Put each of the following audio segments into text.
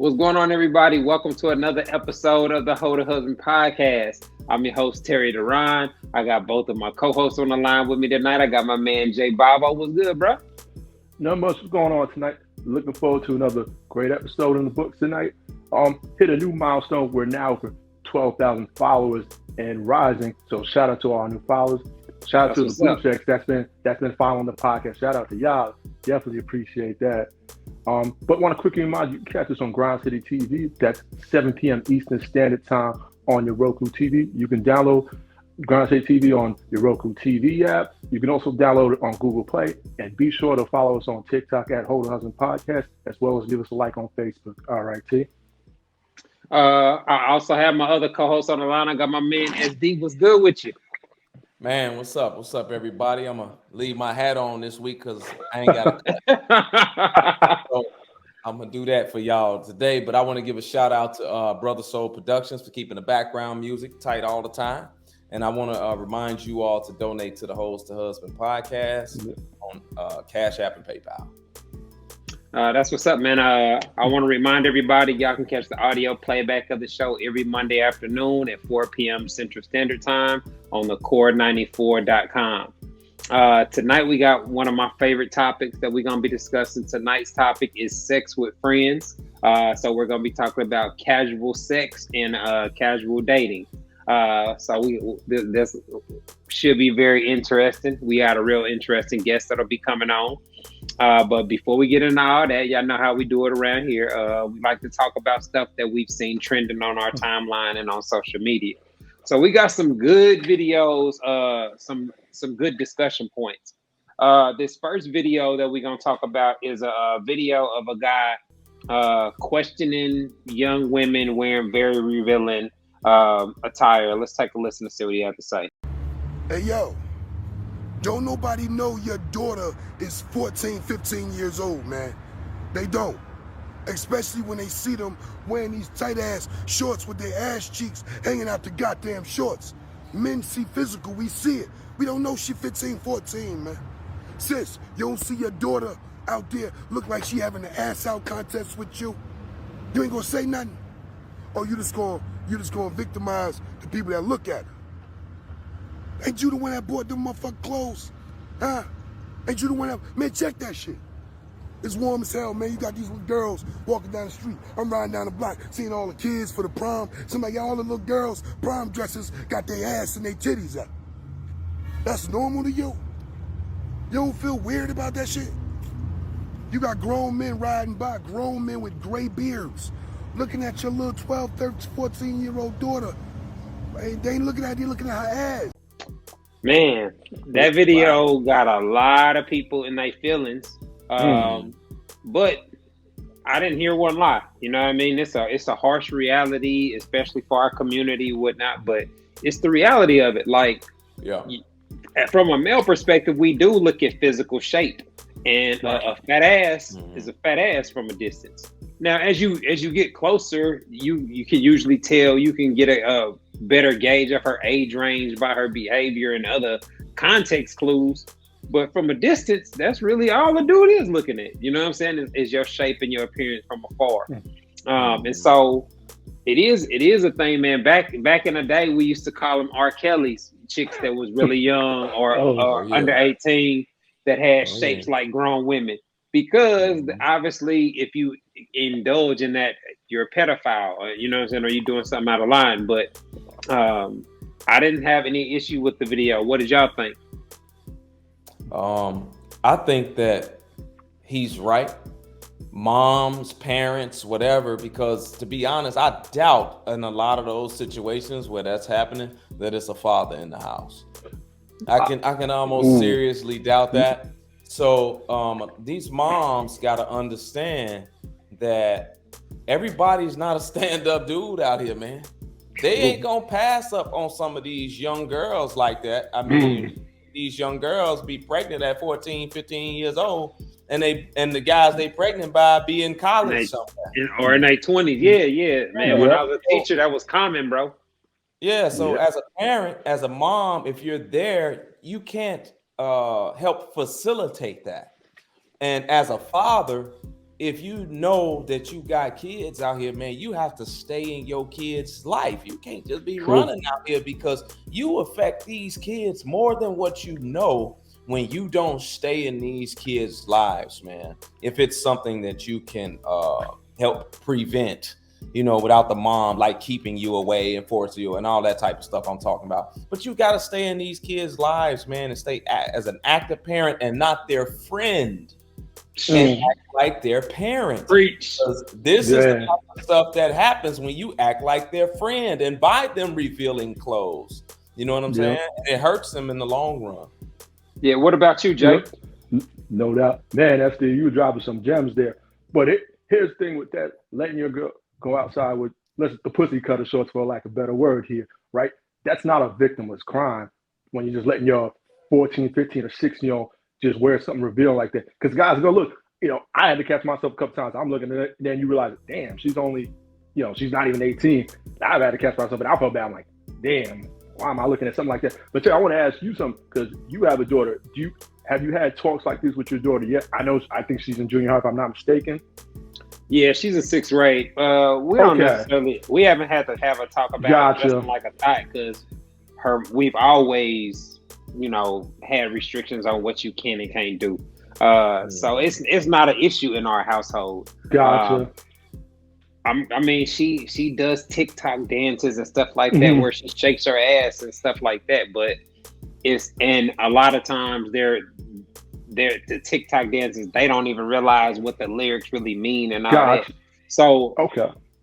What's going on, everybody? Welcome to another episode of the hoetohusbandpodcast. I'm your host, Terry Duran. I got both of my co-hosts on the line with me tonight. I got my man, Jay Bobo. What's good, bro? Not much is going on tonight. Looking forward to another great episode in the books tonight. Hit a new milestone. We're now over 12,000 followers and rising. So shout out to all our new followers. Shout out to the blue checks that's been following the podcast. Shout out to y'all. Definitely appreciate that. But want to quickly remind you, you can catch us on Grind City TV. That's 7 p.m. Eastern Standard Time on your Roku TV. You can download Grind City TV on your Roku TV app. You can also download it on Google Play. And be sure to follow us on TikTok at Hold Husband Podcast, as well as give us a like on Facebook. All right, T. I also have my other co-host on the line. I got my man SD. What's good with you? Man, what's up? What's up, everybody? I'm going to leave my hat on this week because I ain't got a so I'm going to do that for y'all today. But I want to give a shout out to Brother Soul Productions for keeping the background music tight all the time. And I want to remind you all to donate to the Hoes to Husband podcast on Cash App and PayPal. That's what's up, man. I want to remind everybody, y'all can catch the audio playback of the show every Monday afternoon at 4 p.m. Central Standard Time on the core94.com. Tonight, we got one of my favorite topics that we're going to be discussing. Tonight's topic is sex with friends. So we're going to be talking about casual sex and casual dating. This should be very interesting. We got a real interesting guest that'll be coming on. But before we get into all that, y'all know how we do it around here. We like to talk about stuff that we've seen trending on our timeline and on social media. So we got some good videos, some good discussion points. This first video that we're gonna talk about is a video of a guy questioning young women wearing very revealing attire. Let's take a listen to see what he had to say. Hey, yo, don't nobody know your daughter is 14, 15 years old, man. They don't. Especially when they see them wearing these tight-ass shorts with their ass cheeks hanging out the goddamn shorts. Men see physical, we see it. We don't know she 15, 14, man. Sis, you don't see your daughter out there look like she having an ass-out contest with you? You ain't gonna say nothing? Or you just gonna victimize the people that look at her? Ain't you the one that bought them motherfucking clothes? Huh? Ain't you the one that... Man, check that shit. It's warm as hell, man. You got these little girls walking down the street. I'm riding down the block, seeing all the kids for the prom. Somebody got all the little girls' prom dresses, got their ass and their titties out. That's normal to you? You don't feel weird about that shit? You got grown men riding by, grown men with gray beards, looking at your little 12, 13, 14-year-old daughter. They ain't looking at you, looking at her ass. Man, that video got a lot of people in their feelings. But I didn't hear one lie. You know what I mean? It's a harsh reality, especially for our community and whatnot, but it's the reality of it. Like, from a male perspective, we do look at physical shape, and a fat ass is a fat ass from a distance. Now, as you get closer, you can usually tell, you can get a better gauge of her age range by her behavior and other context clues. But from a distance, that's really all the dude is looking at. You know what I'm saying? Is your shape and your appearance from afar. And so it is a thing, man. Back in the day, we used to call them R. Kelly's, chicks that was really young or under 18 that had shapes like grown women. Because obviously, if you indulge in that, you're a pedophile, or, you know what I'm saying, or you're doing something out of line. But I didn't have any issue with the video. What did y'all think? I think that he's right. Moms, parents, whatever, because to be honest, I doubt in a lot of those situations where that's happening that it's a father in the house. I can almost seriously doubt that. So these moms got to understand that everybody's not a stand-up dude out here, man. They ain't gonna pass up on some of these young girls like that. I mean, these young girls be pregnant at 14, 15 years old, and the guys they pregnant by be in college somewhere. Or in their 20s. Yeah, man. When I was a teacher, that was common, bro. Yeah, so as a parent, as a mom, if you're there, you can't help facilitate that. And as a father, if you know that you got kids out here, man, you have to stay in your kids' life. You can't just be running out here, because you affect these kids more than what you know when you don't stay in these kids' lives, man. If it's something that you can help prevent, without the mom like keeping you away and forcing you and all that type of stuff I'm talking about. But you got to stay in these kids' lives, man, and stay as an active parent and not their friend. And act like their parent. Preach. This is the type of stuff that happens when you act like their friend and buy them revealing clothes. You know what I'm saying? It hurts them in the long run. Yeah. What about you, Jake? No doubt, man. That's you were dropping some gems there. But here's the thing with that: letting your girl go outside with the pussy cutter shorts, for lack of a better word here, right? That's not a victimless crime when you're just letting your 14, 15, or 16-year-old just wear something revealing like that. Because guys go, look, I had to catch myself a couple times. I'm looking at it, and then you realize, damn, she's only, she's not even 18. I've had to catch myself, and I felt bad. I'm like, damn, why am I looking at something like that? But I want to ask you something, because you have a daughter. Have you had talks like this with your daughter yet? I think she's in junior high, if I'm not mistaken. Yeah, she's in 6th grade. We haven't had to have a talk about dressing like a thought, because we've always, had restrictions on what you can and can't do. So it's not an issue in our household. Gotcha. I mean, she does TikTok dances and stuff like that, where she shakes her ass and stuff like that. But and a lot of times the TikTok dances, they don't even realize what the lyrics really mean and all that. So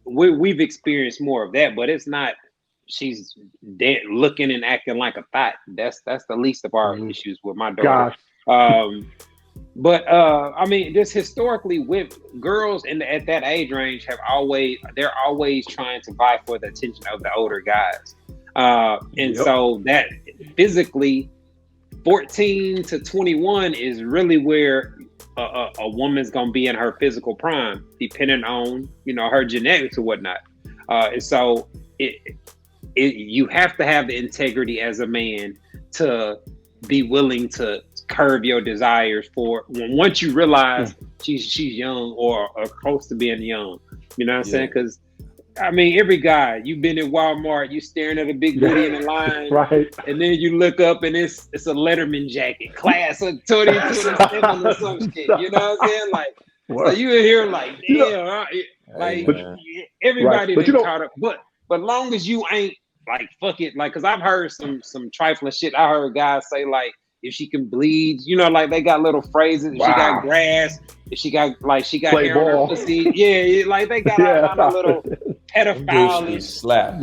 we've experienced more of that, but it's not. She's looking and acting like a thought. That's the least of our issues with my daughter. But I mean, just historically with girls at that age range they're always trying to vie for the attention of the older guys. So that physically 14 to 21 is really where a woman's gonna be in her physical prime, depending on her genetics or whatnot. And so you have to have the integrity as a man to be willing to curb your desires for once you realize she's young or close to being young. You know what I'm saying? Because I mean, every guy, you've been in Walmart, you staring at a big booty in the line, right? And then you look up and it's a Letterman jacket, class of 2027 or some shit. You know what I'm saying? Like, so you in here like, damn, everybody been caught up. But long as you ain't like, fuck it, like, cause I've heard some trifling shit. I heard guys say like, if she can bleed, like they got little phrases. If she got grass, if she got play hair on her pussy, like they got a lot of little pedophile slap.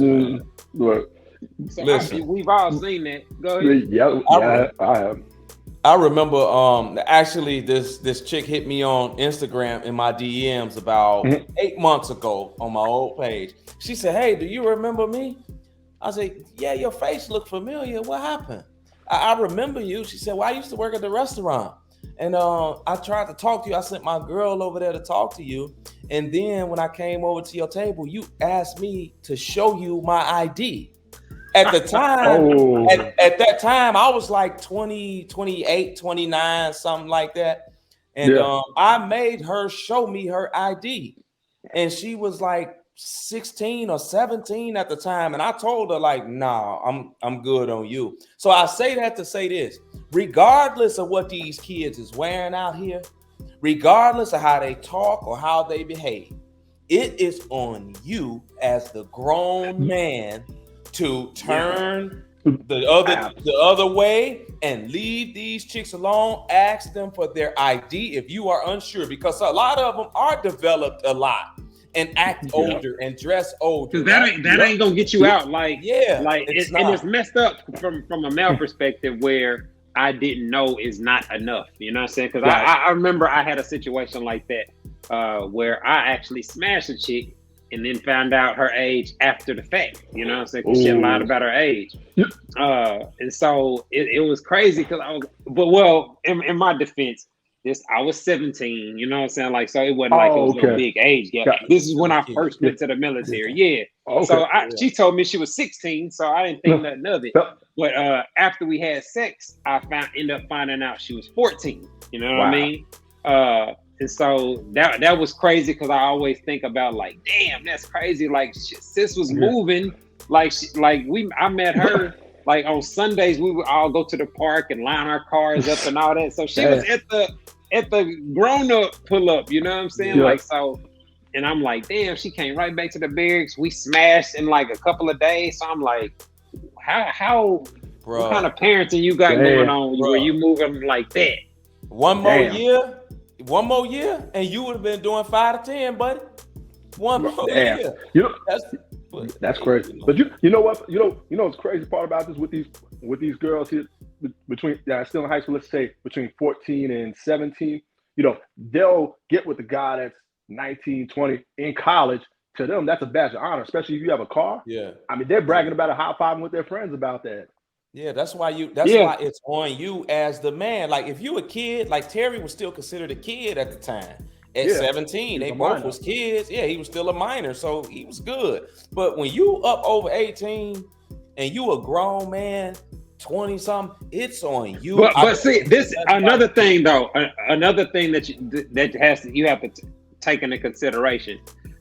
So we've all seen that. Go ahead. I have. I remember actually this chick hit me on Instagram in my DMs about 8 months ago on my old page. She said, "Hey, do you remember me?" I said, "Yeah, your face looked familiar. What happened?" I remember you. She said, "Well, I used to work at the restaurant. And I tried to talk to you. I sent my girl over there to talk to you. And then when I came over to your table, you asked me to show you my ID." At the time, at that time, I was like 20, 28, 29, something like that. And I made her show me her ID. And she was like 16 or 17 at the time, and I told her like, "Nah, I'm good on you." So I say that to say this: regardless of what these kids is wearing out here, regardless of how they talk or how they behave, it is on you as the grown man to turn the other way and leave these chicks alone. Ask them for their ID if you are unsure, because a lot of them are developed a lot and act older and dress older. Because that ain't gonna get you out. Like, and it's messed up from a male perspective where I didn't know is not enough. You know what I'm saying? Because I remember I had a situation like that where I actually smashed a chick and then found out her age after the fact. You know what I'm saying? Because she had lied about her age. And so it was crazy because in my defense, I was 17, you know what I'm saying? Like, so it wasn't like it was no big age gap. This is when I first went to the military. So she told me she was 16, so I didn't think nothing of it. But after we had sex, I ended up finding out she was 14. You know what I mean? And so that was crazy because I always think about like, damn, that's crazy. Like sis was moving, I met her like on Sundays. We would all go to the park and line our cars up and all that. So she was at the grown up pull up. You know what I'm saying? Yeah. Like so, and I'm like, damn, she came right back to the barracks. We smashed in like a couple of days. So I'm like, how what kind of parenting you got going on where you moving like that? One more year, and you would have been doing 5 to 10, buddy. One more year. That's crazy. But you know what? You know what's crazy part about this with these girls here between still in high school, let's say between 14 and 17, they'll get with the guy that's 19, 20 in college. To them, that's a badge of honor, especially if you have a car. Yeah. I mean, they're bragging about it, high-fiving with their friends about that. Yeah, that's why it's on you as the man. Like if you a kid, like Terry was still considered a kid at the time. At 17, they both was kids. Yeah, he was still a minor, so he was good. But when you up over 18 and you a grown man, 20 something, it's on you. But see, this another thing though. Another thing that you have to take into consideration.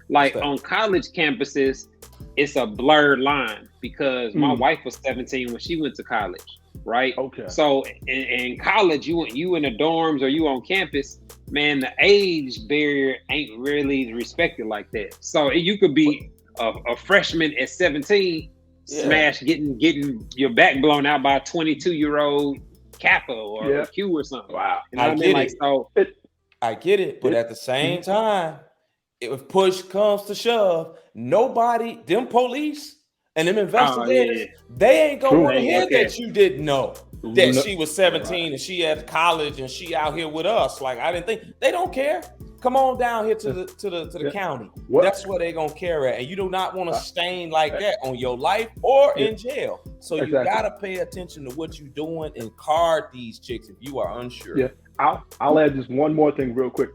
Like on college campuses, it's a blurred line because my wife was 17 when she went to college, right? Okay. So in college, you in the dorms or you on campus, man, the age barrier ain't really respected like that. So you could be a freshman at 17, smash getting your back blown out by a 22-year-old Kappa or a Q or something. Wow. You know what I mean? Like so. I get it, but at the same time, if push comes to shove, them police and them investigators, they ain't gonna want to hear that you didn't know that she was 17 and she at college and she out here with us. Like I didn't think they don't care. Come on down here to the county. That's where they gonna care at, and you do not want to stain like that on your life or in jail. So you gotta pay attention to what you're doing and card these chicks if you are unsure. Yeah, I'll add just one more thing real quick.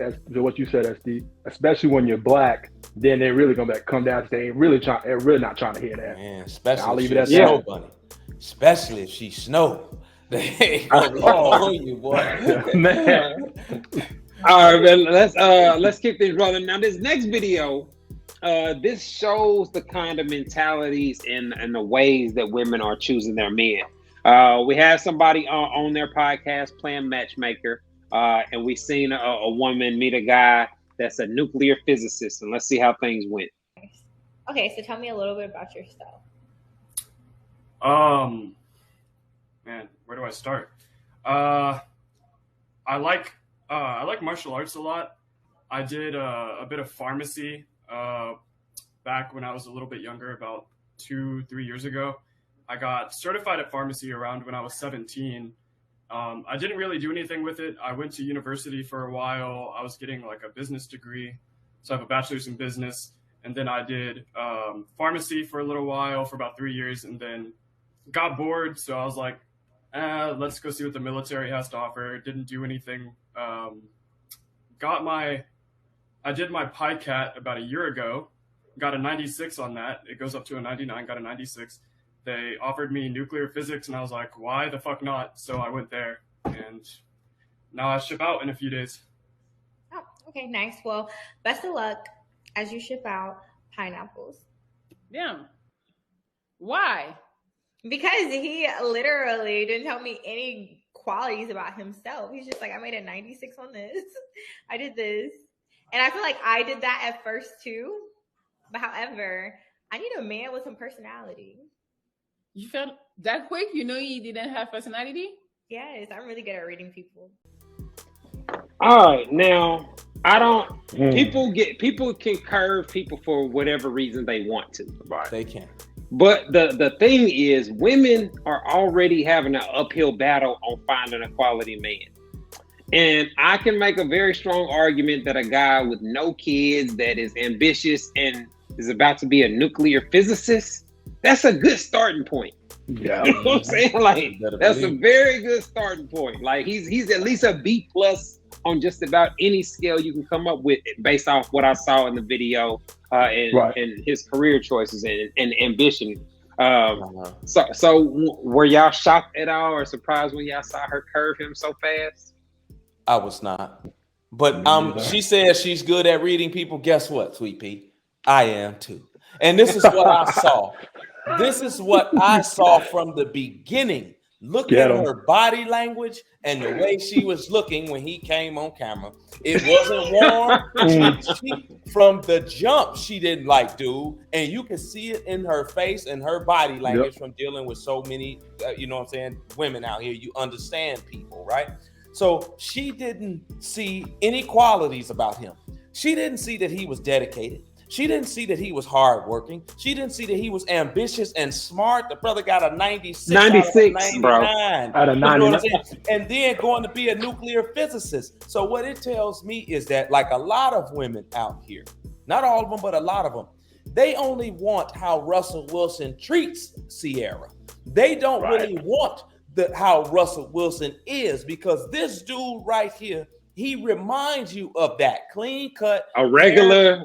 As to what you said, SD, especially when you're black, then they're really gonna come down to they're really not trying to hear that. Man, especially I'll leave it at snow bunny. Especially if she snow. They ain't gonna call you, boy. Man. All right, man, let's keep things rolling. Now this next video, this shows the kind of mentalities and the ways that women are choosing their men. We have somebody on their podcast playing matchmaker. And we seen a woman meet a guy that's a nuclear physicist, and let's see how things went. Okay, so tell me a little bit about yourself. Man, where do I start? I like martial arts a lot. I did a bit of pharmacy back when I was a little bit younger, about 2-3 years ago. I got certified at pharmacy around when I was 17. I didn't really do anything with it. I went to university for a while. I was getting like a business degree. So I have a bachelor's in business. And then I did pharmacy for a little while, for about 3 years, and then got bored. So I was like, let's go see what the military has to offer. Didn't do anything. I did my PICAT about a year ago. Got a 96 on that. It goes up to a 99, got a 96. They offered me nuclear physics, and I was like, why the fuck not? So I went there, and now I ship out in a few days. Oh, okay, nice. Well, best of luck as you ship out pineapples. Damn. Why? Because he literally didn't tell me any qualities about himself. He's just like, I made a 96 on this. I did this. And I feel like I did that at first too. But however, I need a man with some personality. You felt that quick? You know you didn't have personality? Yes, I'm really good at reading people. All right, now people can curve people for whatever reason they want to. Right. They can. But the thing is, women are already having an uphill battle on finding a quality man. And I can make a very strong argument that a guy with no kids that is ambitious and is about to be a nuclear physicist, that's a good starting point. Yeah. You know what I'm saying? Like, that's a very good starting point. Like, he's at least a B+ on just about any scale you can come up with based off what I saw in the video and his career choices and ambition. So were y'all shocked at all or surprised when y'all saw her curve him so fast? I was not. But she says she's good at reading people. Guess what, Sweet Pea? I am too. And this is what I saw. This is what I saw from the beginning. Look at her body language and the way she was looking when he came on camera. It wasn't warm. From the jump, she didn't like dude. And you can see it in her face and her body language from dealing with so many, you know what I'm saying, women out here. You understand people, right? So she didn't see any qualities about him. She didn't see that he was dedicated. She didn't see that he was hardworking. She didn't see that he was ambitious and smart. The brother got a 96 out of 99. Bro. Out of 99. And then going to be a nuclear physicist. So what it tells me is that, like a lot of women out here, not all of them, but a lot of them, they only want how Russell Wilson treats Sierra. They don't really want how Russell Wilson is, because this dude right here, he reminds you of that clean cut, a regular,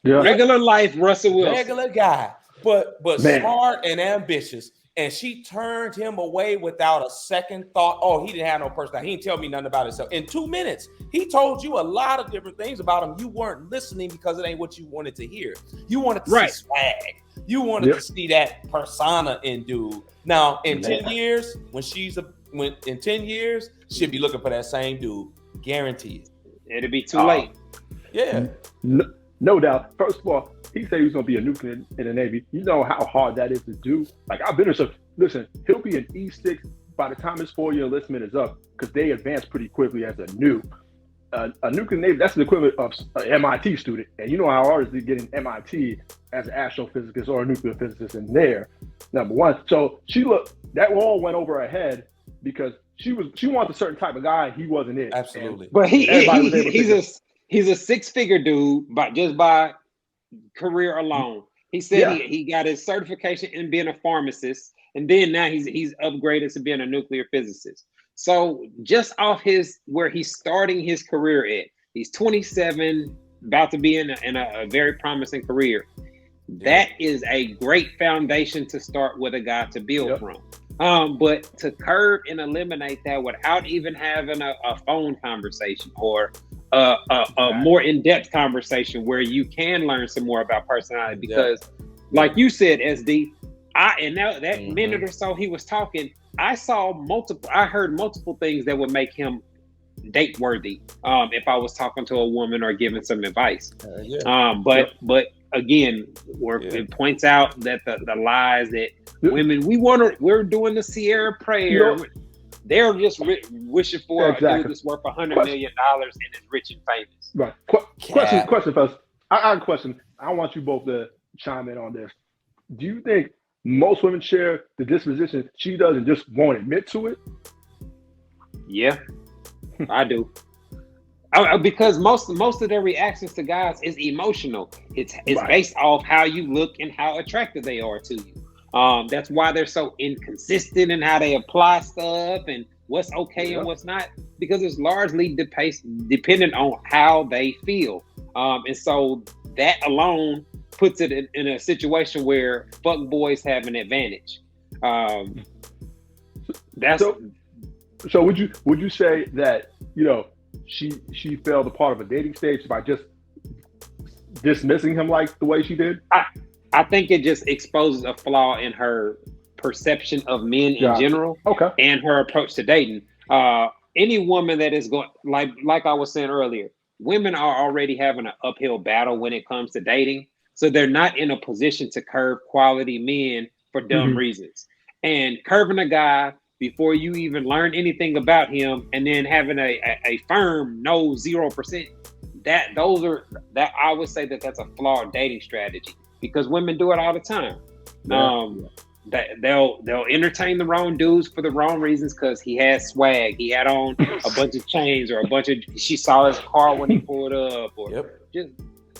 regular life Russell Wilson, regular guy, but smart and ambitious. And she turned him away without a second thought. Oh, he didn't have no personality. He didn't tell me nothing about himself. In 2 minutes, he told you a lot of different things about him. You weren't listening because it ain't what you wanted to hear. You wanted to see swag. You wanted to see that persona in dude. Now, in 10 years, in 10 years, she'll be looking for that same dude. Guaranteed. It'll be too late. Yeah. No doubt. First of all, he said he was going to be a nuclear in the Navy. You know how hard that is to do. Like, I've been there. So listen, he'll be an E6 by the time his 4-year enlistment is up, because they advance pretty quickly as a nuke. A nuclear Navy, that's the equivalent of an MIT student. And you know how hard it is to get an MIT as an astrophysicist or a nuclear physicist in there. Number one. So that all went over her head because she wanted a certain type of guy. He wasn't it. Absolutely. And, but he's a 6-figure dude by career alone. He said he got his certification in being a pharmacist, and then now he's upgraded to being a nuclear physicist. So just off where he's starting his career at, he's 27, about to be in a very promising career. That is a great foundation to start with a guy to build from. But to curb and eliminate that without even having a phone conversation or a more in-depth conversation where you can learn some more about personality, because like you said, SD, that minute or so he was talking, I heard multiple things that would make him date worthy if I was talking to a woman or giving some advice. But again, it points out that the lies that women, we're doing the Sierra prayer. They're just wishing for a dude that's worth $100 million and is rich and famous. Right. Question first. I have a question. I want you both to chime in on this. Do you think most women share the disposition she does and just won't admit to it? Yeah, I do. Because most of their reactions to guys is emotional. It's based off how you look and how attractive they are to you. That's why they're so inconsistent in how they apply stuff and what's okay and what's not, because it's largely dependent on how they feel. And so that alone puts it in a situation where fuck boys have an advantage. So would you say that, she failed a part of a dating stage by just dismissing him like the way she did? I think it just exposes a flaw in her perception of men in general, and her approach to dating. Any woman that is going, like I was saying earlier, women are already having an uphill battle when it comes to dating, so they're not in a position to curve quality men for dumb reasons. And curving a guy before you even learn anything about him, and then having a firm no 0%, I would say that's a flawed dating strategy, because women do it all the time. They'll entertain the wrong dudes for the wrong reasons, because he has swag, he had on a bunch of chains, or she saw his car when he pulled up, or just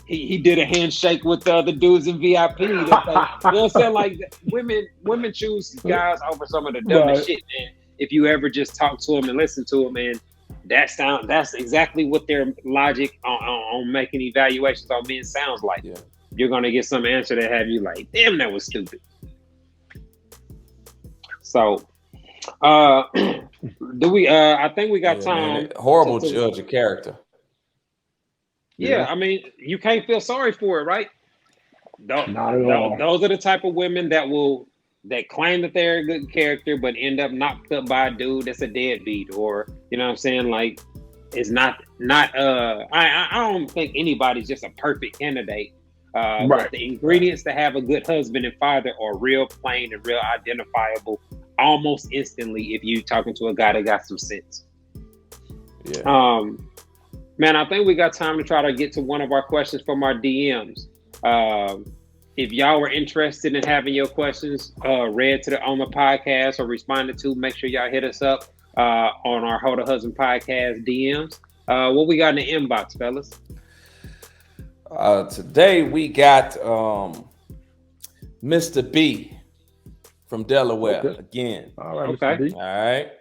he did a handshake with the other dudes in VIP. You know what I'm saying? Like, women choose guys over some of the dumbest shit, man. If you ever just talk to them and listen to them, and that's exactly what their logic on making evaluations on men sounds like. You're gonna get some answer that have you like, damn, that was stupid. So, do we? I think we got time. Horrible judge of character. Yeah, I mean, you can't feel sorry for it, right? Not at all. Those are the type of women that claim that they're a good character, but end up knocked up by a dude that's a deadbeat, or you know what I'm saying? Like, it's not. I don't think anybody's just a perfect candidate. But the ingredients to have a good husband and father are real plain and real identifiable almost instantly if you talking to a guy that got some sense. Yeah. Man, I think we got time to try to get to one of our questions from our DMs. If y'all were interested in having your questions read on the podcast or responded to, make sure y'all hit us up on our Hold a Husband podcast DMs. What we got in the inbox, fellas? Today we got Mr. B from Delaware again. All right, Mr. B. All right,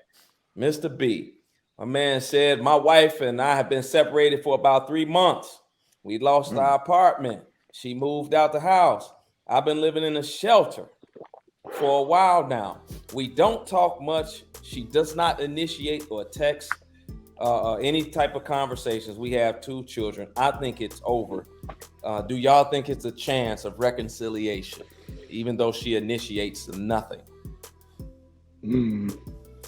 Mr. B. My man said, my wife and I have been separated for about 3 months. We lost our apartment. She moved out the house. I've been living in a shelter for a while now. We don't talk much. She does not initiate or text any type of conversations. We have 2 children. I think it's over. Do y'all think it's a chance of reconciliation, even though she initiates nothing?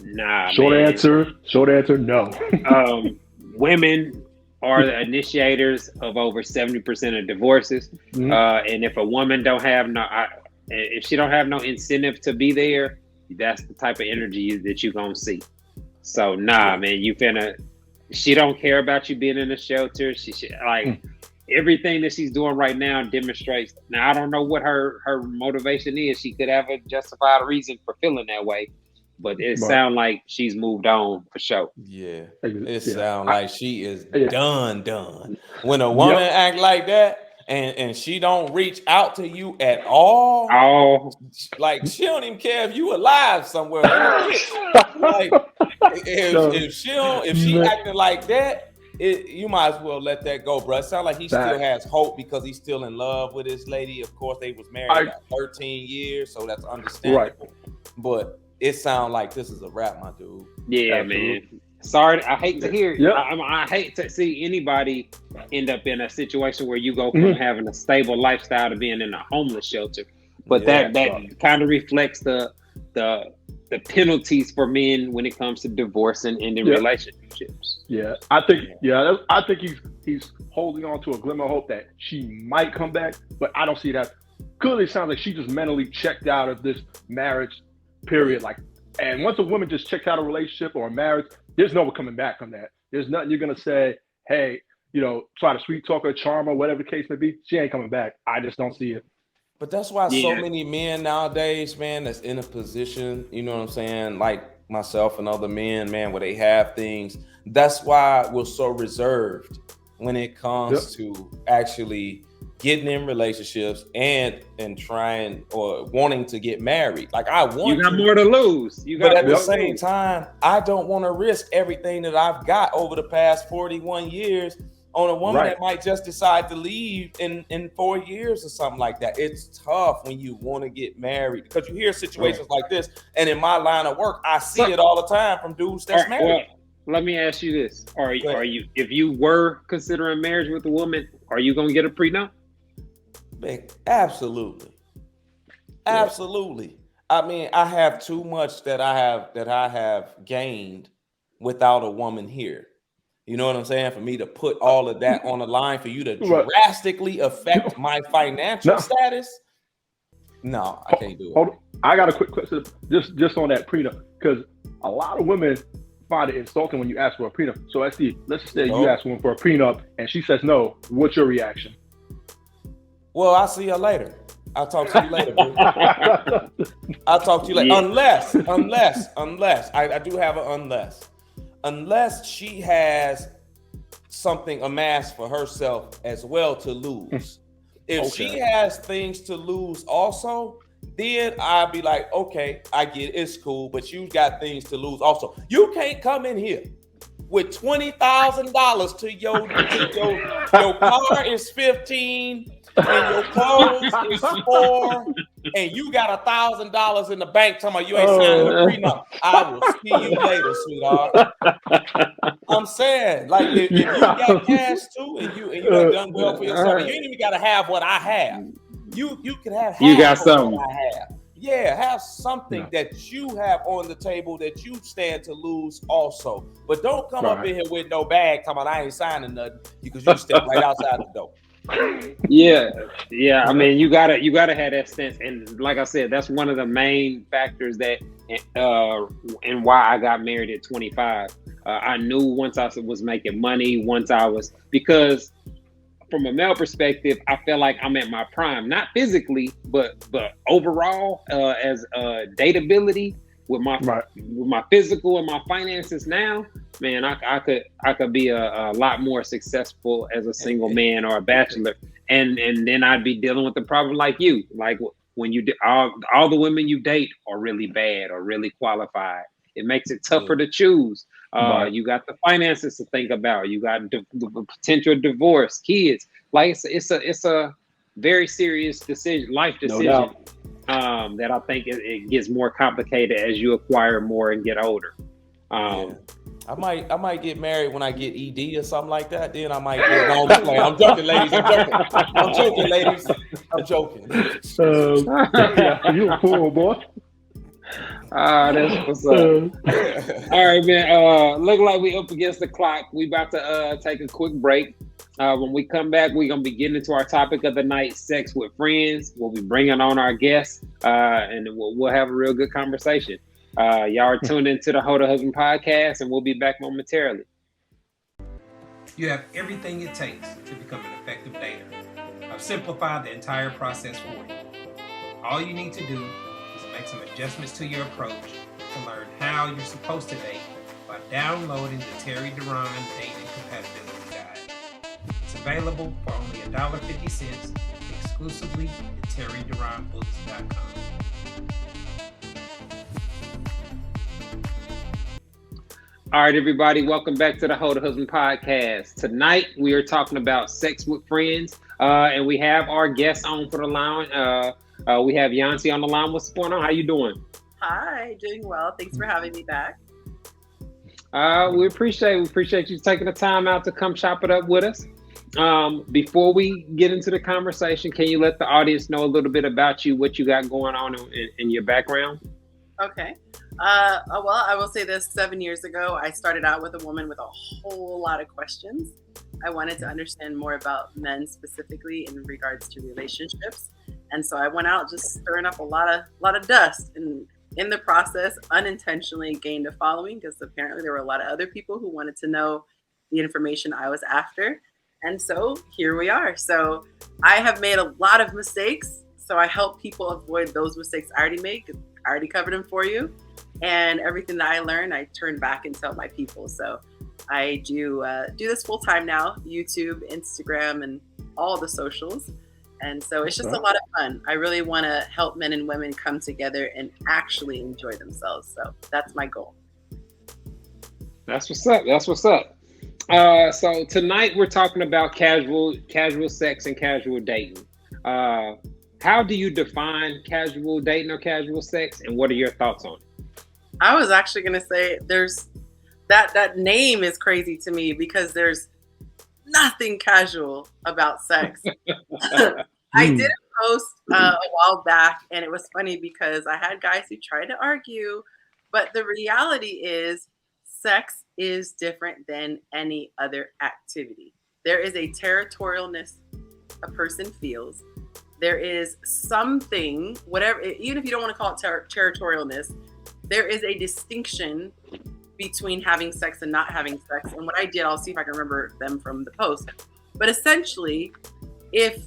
Nah. Short answer, no. Women are the initiators of over 70% of divorces. And if a woman if she don't have no incentive to be there, that's the type of energy that you're gonna see. So man, she don't care about you being in a shelter. She everything that she's doing right now demonstrates. Now I don't know what her motivation is. She could have a justified reason for feeling that way, but it sounds like she's moved on for sure. Yeah, it sounds like she is done. When a woman act like that and she don't reach out to you at all, like she don't even care if you alive somewhere. Like if she acting like that, you might as well let that go, bro. It sounds like he still has hope because he's still in love with his lady. Of course, they was married about 13 years, so that's understandable. Right. But it sounds like this is a wrap, my dude. Yeah, absolutely. Man. Sorry, I hate to hear it. I hate to see anybody end up in a situation where you go from having a stable lifestyle to being in a homeless shelter. But that kind of reflects the penalties for men when it comes to divorce and ending relationships. Yeah, I think he's holding on to a glimmer of hope that she might come back, but I don't see that. Clearly, it sounds like she just mentally checked out of this marriage period. And once a woman just checks out a relationship or a marriage, there's no coming back from that. There's nothing you're gonna say, hey, try to sweet talk her, charm her, whatever the case may be. She ain't coming back. I just don't see it. But that's why so many men nowadays, man, that's in a position, you know what I'm saying, like myself and other men, man, where they have things. That's why we're so reserved when it comes to actually getting in relationships and trying or wanting to get married. Like I want you got more to lose. But at the same time, I don't want to risk everything that I've got over the past 41 years on a woman that might just decide to leave in 4 years or something like that. It's tough when you want to get married because you hear situations like this. And in my line of work, I see it all the time from dudes that's married. Well, let me ask you this. Are you, if you were considering marriage with a woman, are you going to get a prenup? Absolutely. I mean, I have too much that I have gained without a woman here. You know what I'm saying? For me to put all of that on the line for you to drastically affect my financial status. No, I can't do it. Hold on. I got a quick question just on that prenup, because a lot of women find it insulting when you ask for a prenup. So SD, let's just say you ask a woman for a prenup and she says no. What's your reaction? Well, I'll see you later. I'll talk to you later, bro. I'll talk to you later. Unless I do have an unless she has something amassed for herself as well to lose. If she has things to lose also, then I'll be like, okay, I get it, it's cool, but you got things to lose also. You can't come in here with $20,000 to your car is 15 and your clothes is 4 and you got $1,000 in the bank talking about you ain't signing a prenup. I will see you later, sweetheart. I'm saying. Like if you got cash too, and you have done well for yourself, you ain't even gotta have what I have. You can have half You got of something. what I have. Yeah, have something that you have on the table that you stand to lose also. But don't come up in here with no bag talking about I ain't signing nothing because you step right outside the door. Yeah. I mean, you gotta have that sense, and like I said, that's one of the main factors that, and why I got married at 25. I knew once I was making money, because from a male perspective, I feel like I'm at my prime, not physically, but overall, as dateability with my physical and my finances now, man, I could be a lot more successful as a single man or a bachelor, and then I'd be dealing with the problem like you, like when you all the women you date are really bad or really qualified. It makes it tougher to choose. You got the finances to think about. You got the potential divorce, kids. Like it's a very serious decision, life decision. That I think it gets more complicated as you acquire more and get older. I might get married when I get ED or something like that. Then I might get no, I'm joking, ladies. I'm joking, ladies. I'm joking. Yeah, you a fool, boy. That's what's up. All right, man. Look like we up against the clock. We about to take a quick break. When we come back, we're gonna be getting into our topic of the night: sex with friends. We'll be bringing on our guests, and we'll have a real good conversation. Y'all are tuned into the Ho to Husband podcast, and we'll be back momentarily. You have everything it takes to become an effective dater. I've simplified the entire process for you. All you need to do is make some adjustments to your approach to learn how you're supposed to date by downloading the Terry Duran Dating Compatibility Guide. It's available for only $1.50 exclusively at terryduranbooks.com. All right, everybody, welcome back to the Ho to Husband podcast. Tonight, we are talking about sex with friends, and we have our guests on for the line. We have Yonci on the line. What's going on? How you doing? Hi, doing well. Thanks for having me back. We appreciate you taking the time out to come chop it up with us. Before we get into the conversation, can you let the audience know a little bit about you, what you got going on in your background? Okay. Well, I will say this. 7 years ago, I started out with a woman with a whole lot of questions. I wanted to understand more about men specifically in regards to relationships. And so I went out just stirring up a lot of dust, and in the process, unintentionally gained a following because apparently there were a lot of other people who wanted to know the information I was after. And so here we are. So I have made a lot of mistakes. So I help people avoid those mistakes I already made. I already covered them for you. And everything that I learned, I turn back and tell my people. So I do this full time now, YouTube, Instagram, and all the socials. And so it's just a lot of fun. I really want to help men and women come together and actually enjoy themselves. So that's my goal. That's what's up. So tonight we're talking about casual sex and casual dating. How do you define casual dating or casual sex, and what are your thoughts on it? I was actually going to say there's that name is crazy to me because there's nothing casual about sex. I did a post a while back, and it was funny because I had guys who tried to argue, but the reality is sex is different than any other activity. There is a territorialness a person feels. There is something, whatever, even if you don't want to call it territorialness, there is a distinction between having sex and not having sex. And what I did, I'll see if I can remember them from the post. But essentially, if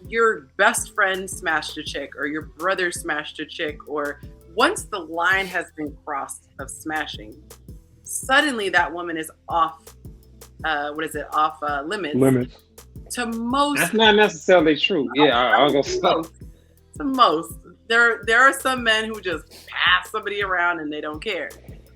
your best friend smashed a chick or your brother smashed a chick, or once the line has been crossed of smashing, suddenly that woman is off, limits. To most. That's not necessarily true. Yeah, I'll go to most. There are some men who just pass somebody around and they don't care.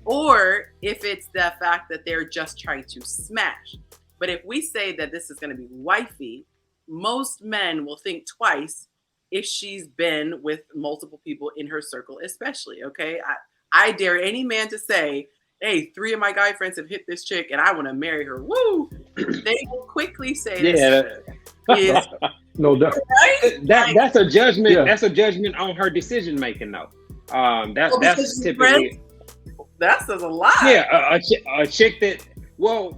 Or if it's the fact that they're just trying to smash. But if we say that this is going to be wifey, most men will think twice if she's been with multiple people in her circle, especially. Okay, I dare any man to say hey, 3 of my guy friends have hit this chick and I want to marry her. Woo! They will quickly say Yeah, this is No doubt. right. that's a judgment. Yeah. That's a judgment on her decision making, though. That's because you're typically that says a lot. yeah a chick that well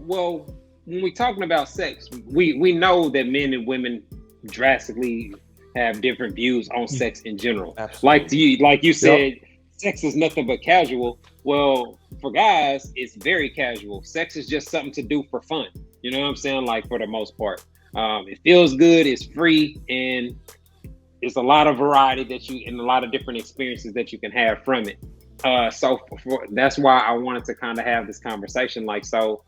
when we're talking about sex, we know that men and women drastically have different views on sex in general. Absolutely. Like you said, sex is nothing but casual. Well, for guys, it's very casual. Sex is just something to do for fun. You know what I'm saying? Like, for the most part, it feels good. It's free, and it's a lot of variety and a lot of different experiences that you can have from it. So that's why I wanted to kind of have this conversation. Like, so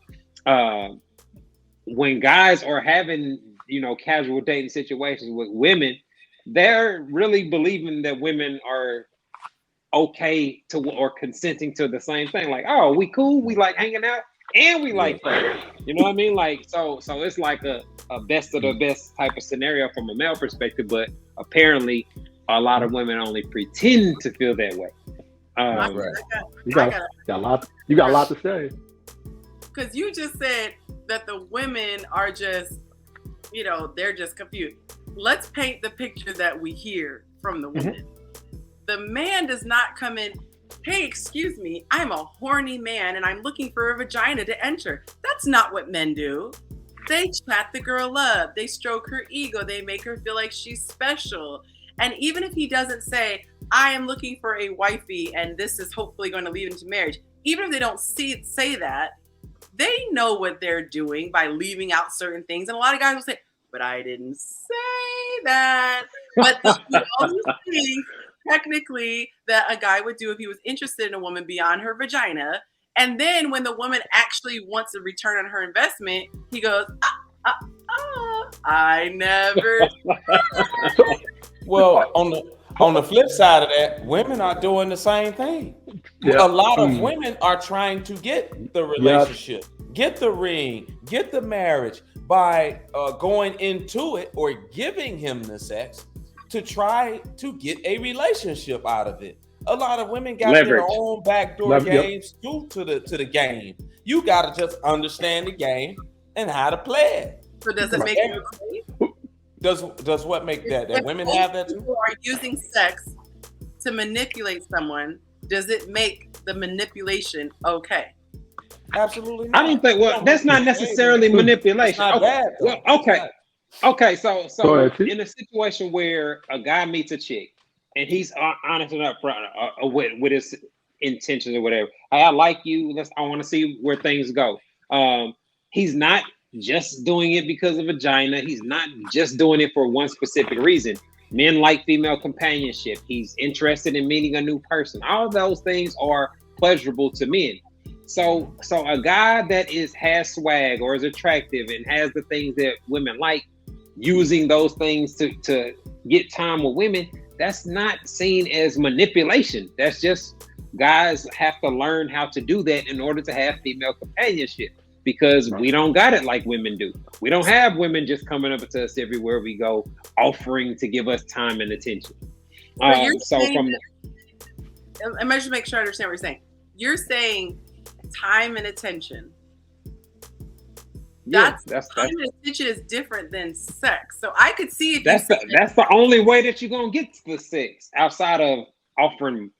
when guys are having, casual dating situations with women, they're really believing that women are okay to or consenting to the same thing. Like, oh, we cool, we like hanging out, and we like fun. You know what I mean? Like, so it's like a best of the best type of scenario from a male perspective, but apparently a lot of women only pretend to feel that way. You got a lot to say. Because you just said that the women are just, they're just confused. Let's paint the picture that we hear from the women. The man does not come in, hey, excuse me, I'm a horny man and I'm looking for a vagina to enter. That's not what men do. They chat the girl up. They stroke her ego. They make her feel like she's special. And even if he doesn't say, I am looking for a wifey and this is hopefully going to lead into marriage, even if they don't say that, they know what they're doing by leaving out certain things. And a lot of guys will say, but I didn't say that. But all these things technically that a guy would do if he was interested in a woman beyond her vagina. And then when the woman actually wants a return on her investment, he goes, I never. Well, on the flip side of that, women are doing the same thing. Yeah. A lot of women are trying to get the relationship, get the ring, get the marriage by going into it or giving him the sex to try to get a relationship out of it. A lot of women got their own backdoor games due to the game. You got to just understand the game and how to play it. So does it make you okay? Does what make that women have that too? People are using sex to manipulate someone. Does it make the manipulation okay? Absolutely not. I don't think. Well, that's not necessarily manipulation. Not bad, okay. So ahead, in a situation where a guy meets a chick and he's honest and upfront with his intentions or whatever. I like you. I want to see where things go. He's not just doing it because of vagina. He's not just doing it for one specific reason. Men like female companionship. He's interested in meeting a new person. All of those things are pleasurable to men. So a guy that has swag or is attractive and has the things that women like, using those things to get time with women, that's not seen as manipulation. That's just guys have to learn how to do that in order to have female companionship, because we don't got it like women do. We don't have women just coming up to us everywhere we go, offering to give us time and attention. I'm just to make sure I understand what you're saying. You're saying time and attention. Time and attention is different than sex. So I could see if that's the only way that you're gonna get the sex outside of offering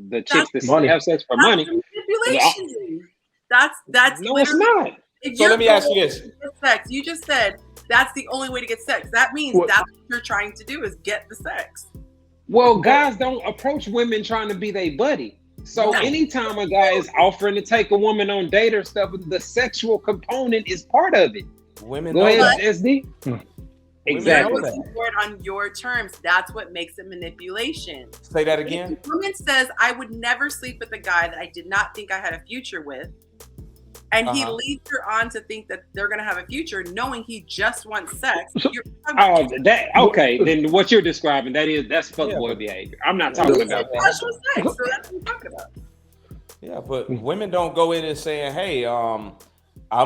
the chicks to have sex for money. Manipulation. That's no, it's not. So let me ask you this: sex. You just said that's the only way to get sex. That means that's what you're trying to do is get the sex. Well, guys don't approach women trying to be their buddy. So anytime a guy is offering to take a woman on date or stuff, the sexual component is part of it. Women go ahead, SD. Exactly. On your terms, that's what makes it manipulation. Say that again. If a woman says, "I would never sleep with a guy that I did not think I had a future with," and he leads her on to think that they're going to have a future, knowing he just wants sex. Then what you're describing, that's fuckboy behavior. I'm not talking about that. Sex, so that's what I'm talking about. Yeah, but women don't go in and saying, "Hey, I'm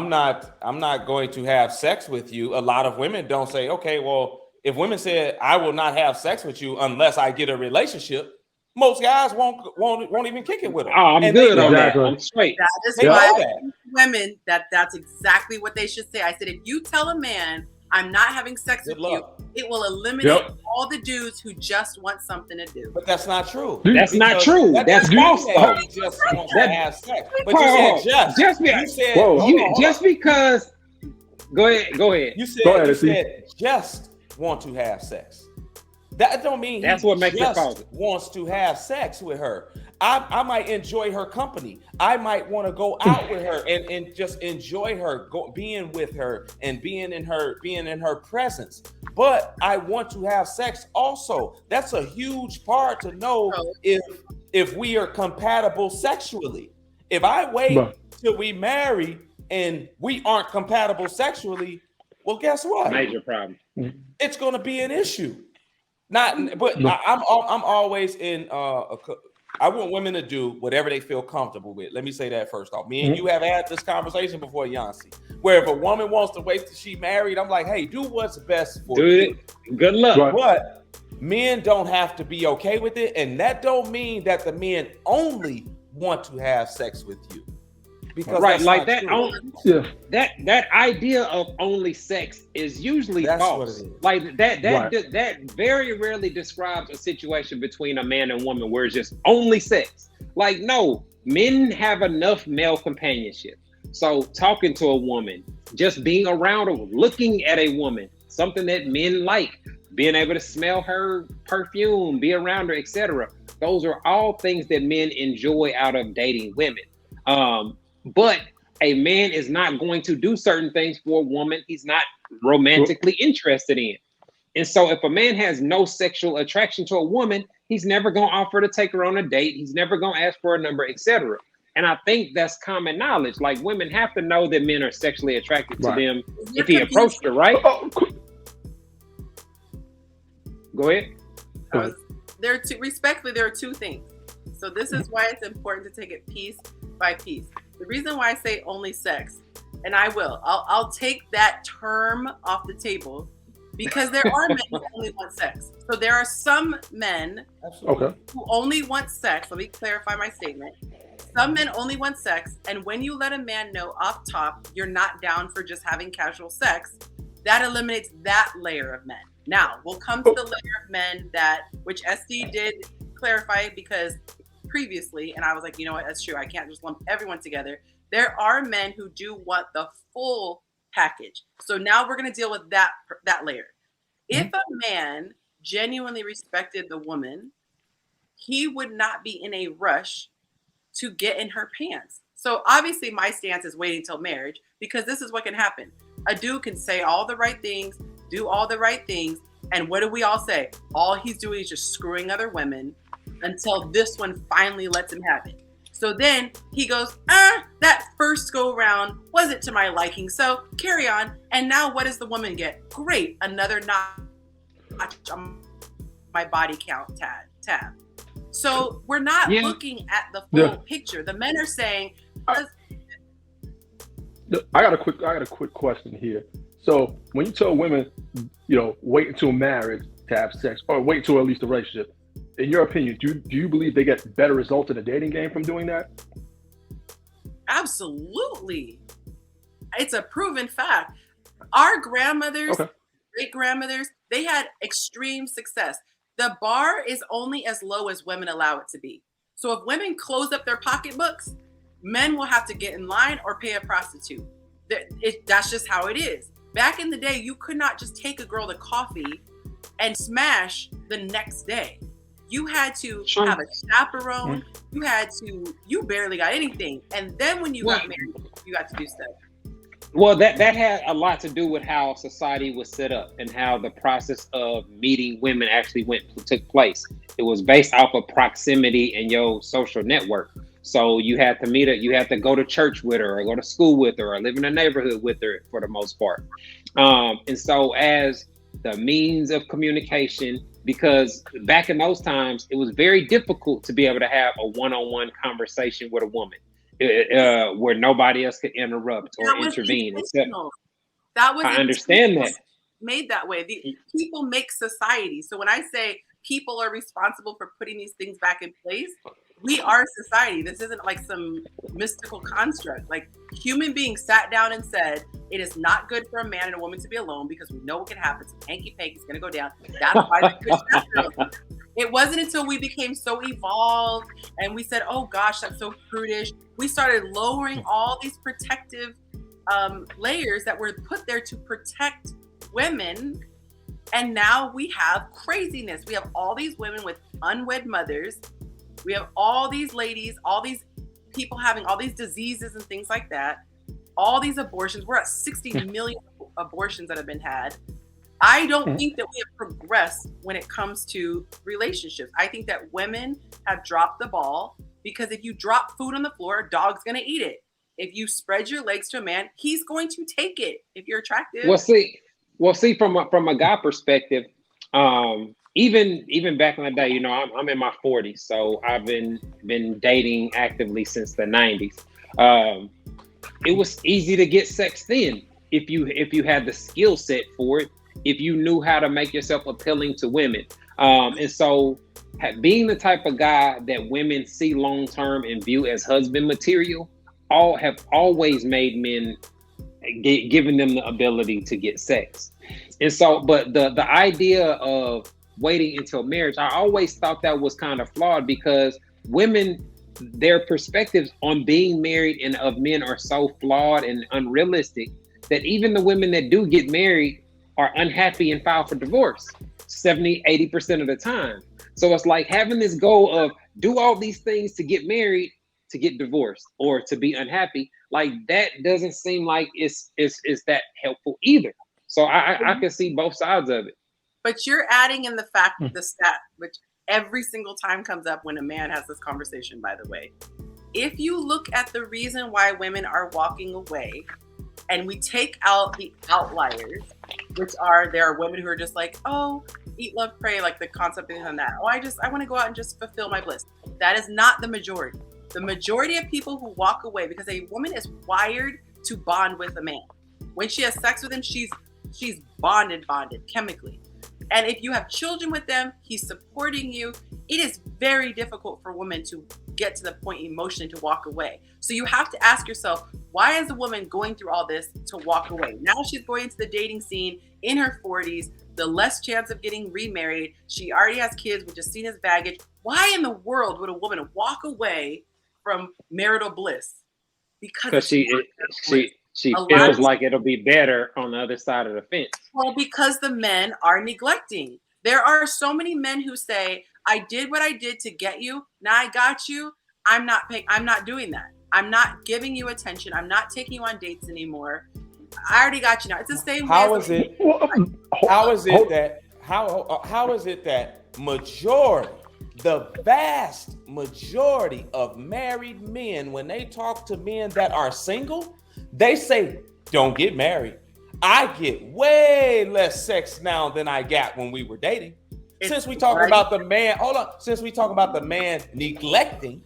not going to have sex with you." A lot of women don't say, "Okay, well, if women said I will not have sex with you unless I get a relationship," most guys won't even kick it with her. Oh, I'm And good they on know that. Exactly. I'm straight. That is They why know I that. teach women that's exactly what they should say. I said, if you tell a man, I'm not having sex Good with you, luck. it will eliminate Yep. all the dudes who just want something to do. But that's not true. That's not Because true. that That's doesn't mean false, that though. he just wants to That- have sex. But Hold you on. said just. be- You said Whoa. hold on. just because. Go ahead. You said Go ahead, you Steve. said just want to have sex. That don't mean That's he what makes it just false. wants to have sex with her. I might enjoy her company. I might want to go out with her and just enjoy her, being with her and being in her presence. But I want to have sex also. That's a huge part to know if we are compatible sexually. If I wait Right. till we marry and we aren't compatible sexually, well, guess what? Major problem. It's going to be an issue. But No. I'm always in. I want women to do whatever they feel comfortable with. Let me say that first off. Me and you have had this conversation before, Yonci, where if a woman wants to wait till she married, I'm like, hey, do what's best for you. Good luck. Right. But men don't have to be okay with it, and that don't mean that the men only want to have sex with you. Because Right, that's like not that. true. That idea of only sex is usually That's false. what it is. Like that Right. that very rarely describes a situation between a man and woman where it's just only sex. Like, no, men have enough male companionship. So talking to a woman, just being around her, looking at a woman, something that men like, being able to smell her perfume, be around her, etc. Those are all things that men enjoy out of dating women. But a man is not going to do certain things for a woman he's not romantically interested in. And so if a man has no sexual attraction to a woman, he's never going to offer to take her on a date. He's never going to ask for a number, etc. And I think that's common knowledge. Like, women have to know that men are sexually attracted to Right. them if he approached her, right? Oh, Go ahead. Respectfully, there are two things. So this is why it's important to take it piece by piece. The reason why I say only sex, and I'll take that term off the table, because there are men who only want sex. So there are some men okay. who only want sex. Let me clarify my statement. Some men only want sex, and when you let a man know off top you're not down for just having casual sex, that eliminates that layer of men. Now, we'll come to the layer of men which SD did clarify, because previously, and I was like, you know what, that's true. I can't just lump everyone together. There are men who do want the full package. So now we're going to deal with that layer. If a man genuinely respected the woman, he would not be in a rush to get in her pants. So obviously my stance is waiting till marriage, because this is what can happen. A dude can say all the right things, do all the right things, and what do we all say? All he's doing is just screwing other women until this one finally lets him have it. So then he goes, that first go round wasn't to my liking, so carry on. And now what does the woman get? Great, another notch on my body count tab. So we're not looking at the full picture. The men are saying, I got a quick question here. So when you tell women, wait until marriage to have sex, or wait until at least a relationship, in your opinion, do you believe they get better results in the dating game from doing that? Absolutely. It's a proven fact. Our grandmothers, great grandmothers, they had extreme success. The bar is only as low as women allow it to be. So if women close up their pocketbooks, men will have to get in line or pay a prostitute. That's just how it is. Back in the day, you could not just take a girl to coffee and smash the next day. You had to have a chaperone. You barely got anything. And then when you got married, you got to do stuff. Well, that had a lot to do with how society was set up and how the process of meeting women actually took place. It was based off of proximity and your social network. So you had to meet her, you had to go to church with her or go to school with her or live in a neighborhood with her for the most part. And so as the means of communication, because back in those times, it was very difficult to be able to have a one-on-one conversation with a woman where nobody else could interrupt or intervene. I understand that. Made that way. People make society. So when I say people are responsible for putting these things back in place. We are society. This isn't like some mystical construct. Like, human beings sat down and said, it is not good for a man and a woman to be alone because we know what can happen. Some hanky-panky is going to go down. That's why the good chapter. It wasn't until we became so evolved and we said, oh gosh, that's so prudish. We started lowering all these protective layers that were put there to protect women. And now we have craziness. We have all these women with unwed mothers. We have all these ladies, all these people having all these diseases and things like that. All these abortions. We're at 60 million abortions that have been had. I don't think that we have progressed when it comes to relationships. I think that women have dropped the ball because if you drop food on the floor, a dog's going to eat it. If you spread your legs to a man, he's going to take it if you're attractive. Well, see, from a guy perspective, even back in the day, I'm in my 40s, so I've been dating actively since the 90s. It was easy to get sex then if you had the skill set for it, if you knew how to make yourself appealing to women. And so being the type of guy that women see long term and view as husband material, have always made men, giving them the ability to get sex. And so, but the idea of waiting until marriage, I always thought that was kind of flawed because women, their perspectives on being married and of men are so flawed and unrealistic that even the women that do get married are unhappy and file for divorce 70-80% of the time. So it's like having this goal of do all these things to get married, to get divorced, or to be unhappy. Like that doesn't seem like it's that helpful either. So I can see both sides of it. But you're adding in the fact, the stat, which every single time comes up when a man has this conversation, by the way. If you look at the reason why women are walking away, and we take out the outliers, which are, there are women who are just like, oh, eat, love, pray, like the concept behind that. Oh, I want to go out and just fulfill my bliss. That is not the majority. The majority of people who walk away, because a woman is wired to bond with a man. When she has sex with him, she's bonded chemically. And if you have children with them, he's supporting you. It is very difficult for women to get to the point emotionally to walk away. So you have to ask yourself, why is a woman going through all this to walk away? Now she's going into the dating scene in her 40s, the less chance of getting remarried. She already has kids, which is seen as baggage. Why in the world would a woman walk away from marital bliss? Because she feels like it'll be better on the other side of the fence. Well, because the men are neglecting. There are so many men who say, I did what I did to get you. Now I got you. I'm not doing that. I'm not giving you attention. I'm not taking you on dates anymore. I already got you now. It's the same way. How is it that majority, the vast majority of married men, when they talk to men that are single, they say, don't get married. I get way less sex now than I got when we were dating. Since we talk about the man neglecting,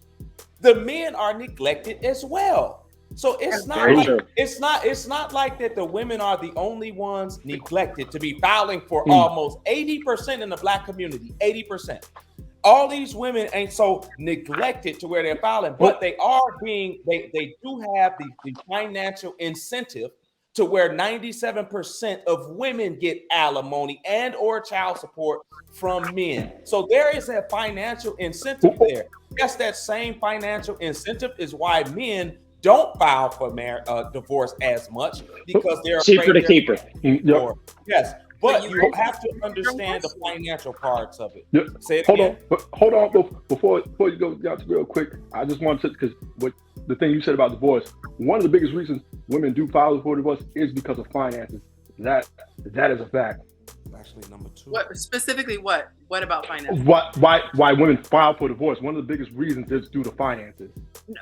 the men are neglected as well. So it's not like that the women are the only ones neglected to be filing for almost 80% in the Black community, 80%. All these women ain't so neglected to where they're filing, but they do have the financial incentive to where 97% of women get alimony and or child support from men. So there is a financial incentive there. Yes, that same financial incentive is why men don't file for divorce as much, because they're cheaper to keep her. Yes. But you have to understand the financial parts of it. Yep. Say it again. Hold on. Before you go down to real quick, I just want to, because what the thing you said about divorce, one of the biggest reasons women do file for divorce is because of finances. That is a fact. Actually, number two. What specifically? What about finances? Why women file for divorce? One of the biggest reasons is due to finances.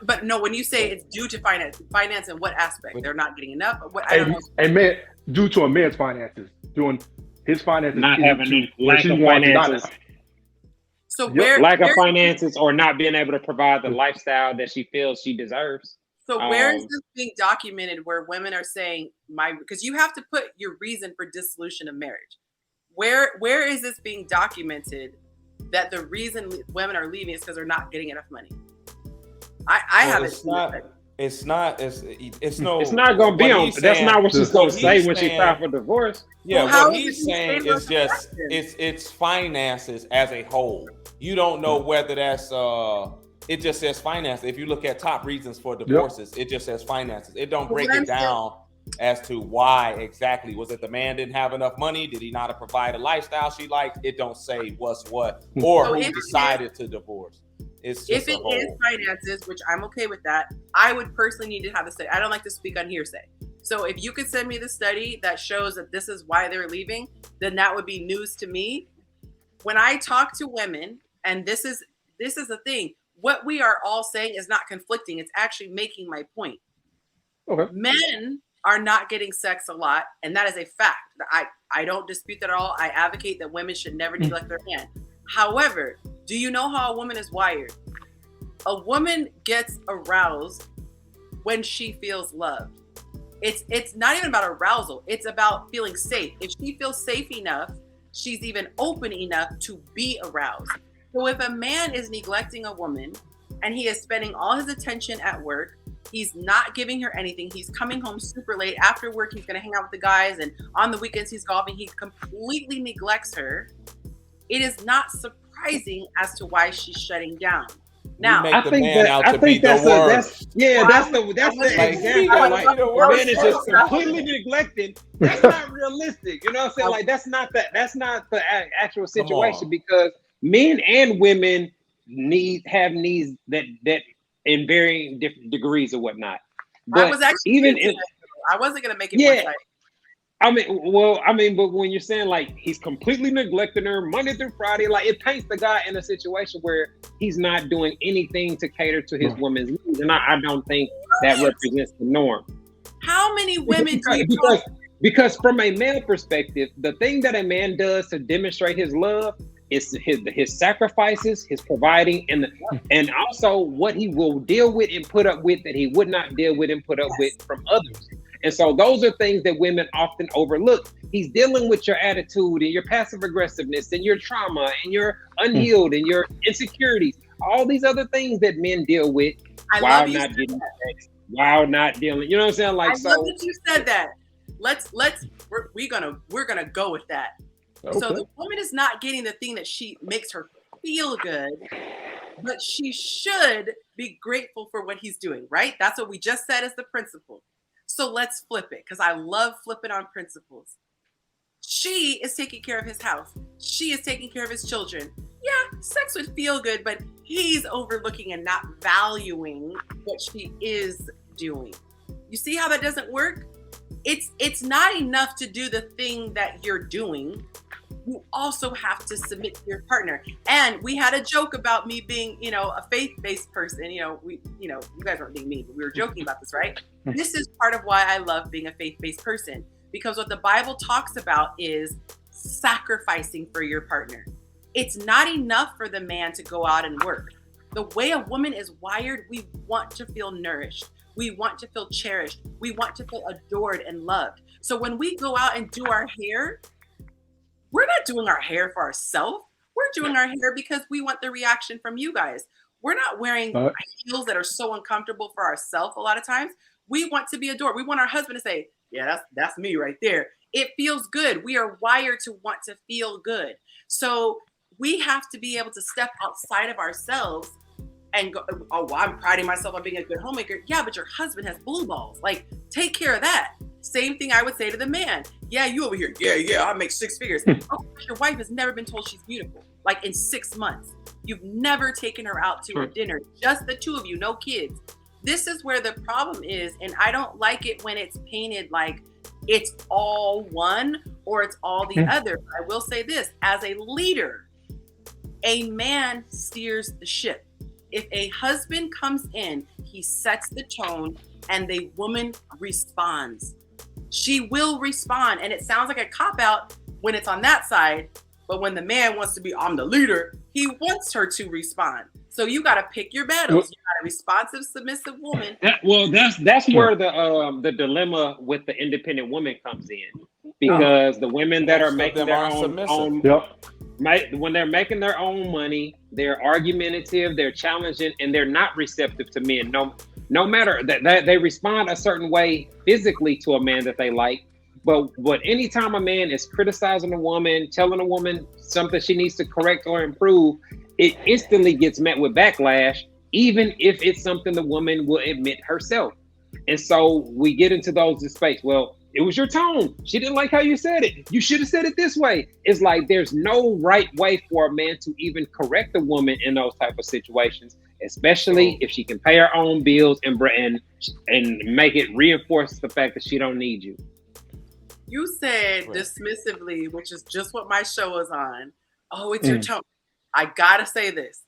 But no, when you say it's due to finance in what aspect? They're not getting enough. What? And man, due to a man's finances, doing his finances, not having lack of finances. So lack of finances, or not being able to provide the lifestyle that she feels she deserves. So where is this being documented where women are saying because you have to put your reason for dissolution of marriage. Where is this being documented that the reason women are leaving is because they're not getting enough money. I haven't seen it. It's not going to be on. That's not what she's going to say when she filed for divorce. Yeah, well, what he's saying is just it's finances as a whole. You don't know whether that's it just says finances. If you look at top reasons for divorces, it just says finances. It don't break it down as to why exactly. Was it the man didn't have enough money? Did he not provide a lifestyle she liked? It don't say what's what or who decided to divorce. It's just if it is finances, which I'm okay with that, I would personally need to have a study. I don't like to speak on hearsay. So if you could send me the study that shows that this is why they're leaving, then that would be news to me. When I talk to women, and this is the thing, what we are all saying is not conflicting. It's actually making my point. Okay. Men are not getting sex a lot, and that is a fact. I don't dispute that at all. I advocate that women should never neglect their man. However, do you know how a woman is wired? A woman gets aroused when she feels loved. It's not even about arousal. It's about feeling safe. If she feels safe enough, she's even open enough to be aroused. So if a man is neglecting a woman and he is spending all his attention at work, he's not giving her anything. He's coming home super late. After work, he's going to hang out with the guys. And on the weekends, he's golfing. He completely neglects her. It is not surprising as to why she's shutting down. Now, I think that's the example. Like, man is just completely neglected. That's not realistic. You know what I'm saying? Like, that's not the actual situation, because men and women have needs that in varying different degrees or whatnot. But I was actually I wasn't gonna make it more exciting. But when you're saying like he's completely neglecting her Monday through Friday, like it paints the guy in a situation where he's not doing anything to cater to his woman's needs, and I don't think that represents the norm. How many women because from a male perspective, the thing that a man does to demonstrate his love is his sacrifices, his providing, and also what he will deal with and put up with that he would not deal with and put up with from others. And so those are things that women often overlook. He's dealing with your attitude and your passive aggressiveness and your trauma and your unhealed and your insecurities, all these other things that men deal with while not getting sex, while not dealing. You know what I'm saying? Like, I love that you said that. We're gonna go with that. Okay. So the woman is not getting the thing that she makes her feel good, but she should be grateful for what he's doing, right? That's what we just said as the principle. So let's flip it, because I love flipping on principles. She is taking care of his house. She is taking care of his children. Yeah, sex would feel good, but he's overlooking and not valuing what she is doing. You see how that doesn't work? It's not enough to do the thing that you're doing. You also have to submit to your partner. And we had a joke about me being, a faith-based person. You guys weren't being mean, but we were joking about this, right? This is part of why I love being a faith-based person, because what the Bible talks about is sacrificing for your partner. It's not enough for the man to go out and work. The way a woman is wired, we want to feel nourished. We want to feel cherished. We want to feel adored and loved. So when we go out and do our hair, we're not doing our hair for ourselves. We're doing our hair because we want the reaction from you guys. We're not wearing heels that are so uncomfortable for ourselves a lot of times. We want to be adored. We want our husband to say, yeah, that's me right there. It feels good. We are wired to want to feel good. So we have to be able to step outside of ourselves and go, oh, well, I'm priding myself on being a good homemaker. Yeah, but your husband has blue balls. Like, take care of that. Same thing I would say to the man. Yeah, you over here. Yeah, I make 6 figures. Oh, your wife has never been told she's beautiful. Like in 6 months. You've never taken her out to a dinner. Just the two of you, no kids. This is where the problem is. And I don't like it when it's painted like it's all one or it's all the other. I will say this, as a leader, a man steers the ship. If a husband comes in, he sets the tone and the woman responds. She will respond. And it sounds like a cop-out when it's on that side, but when the man wants to be, I'm the leader, he wants her to respond. So you got to pick your battles. You got a responsive, submissive woman. That's where the dilemma with the independent woman comes in, because the women that are making their own when they're making their own money, they're argumentative, they're challenging, and they're not receptive to men. No matter that they respond a certain way physically to a man that they like, but anytime a man is criticizing a woman, telling a woman something she needs to correct or improve, it instantly gets met with backlash, even if it's something the woman will admit herself. And so we get into those debates. Well, it was your tone. She didn't like how you said it. You should have said it this way. It's like there's no right way for a man to even correct a woman in those type of situations, especially if she can pay her own bills and make it reinforce the fact that she don't need you. You said dismissively, which is just what my show is on. Oh, it's your tone. I gotta say this.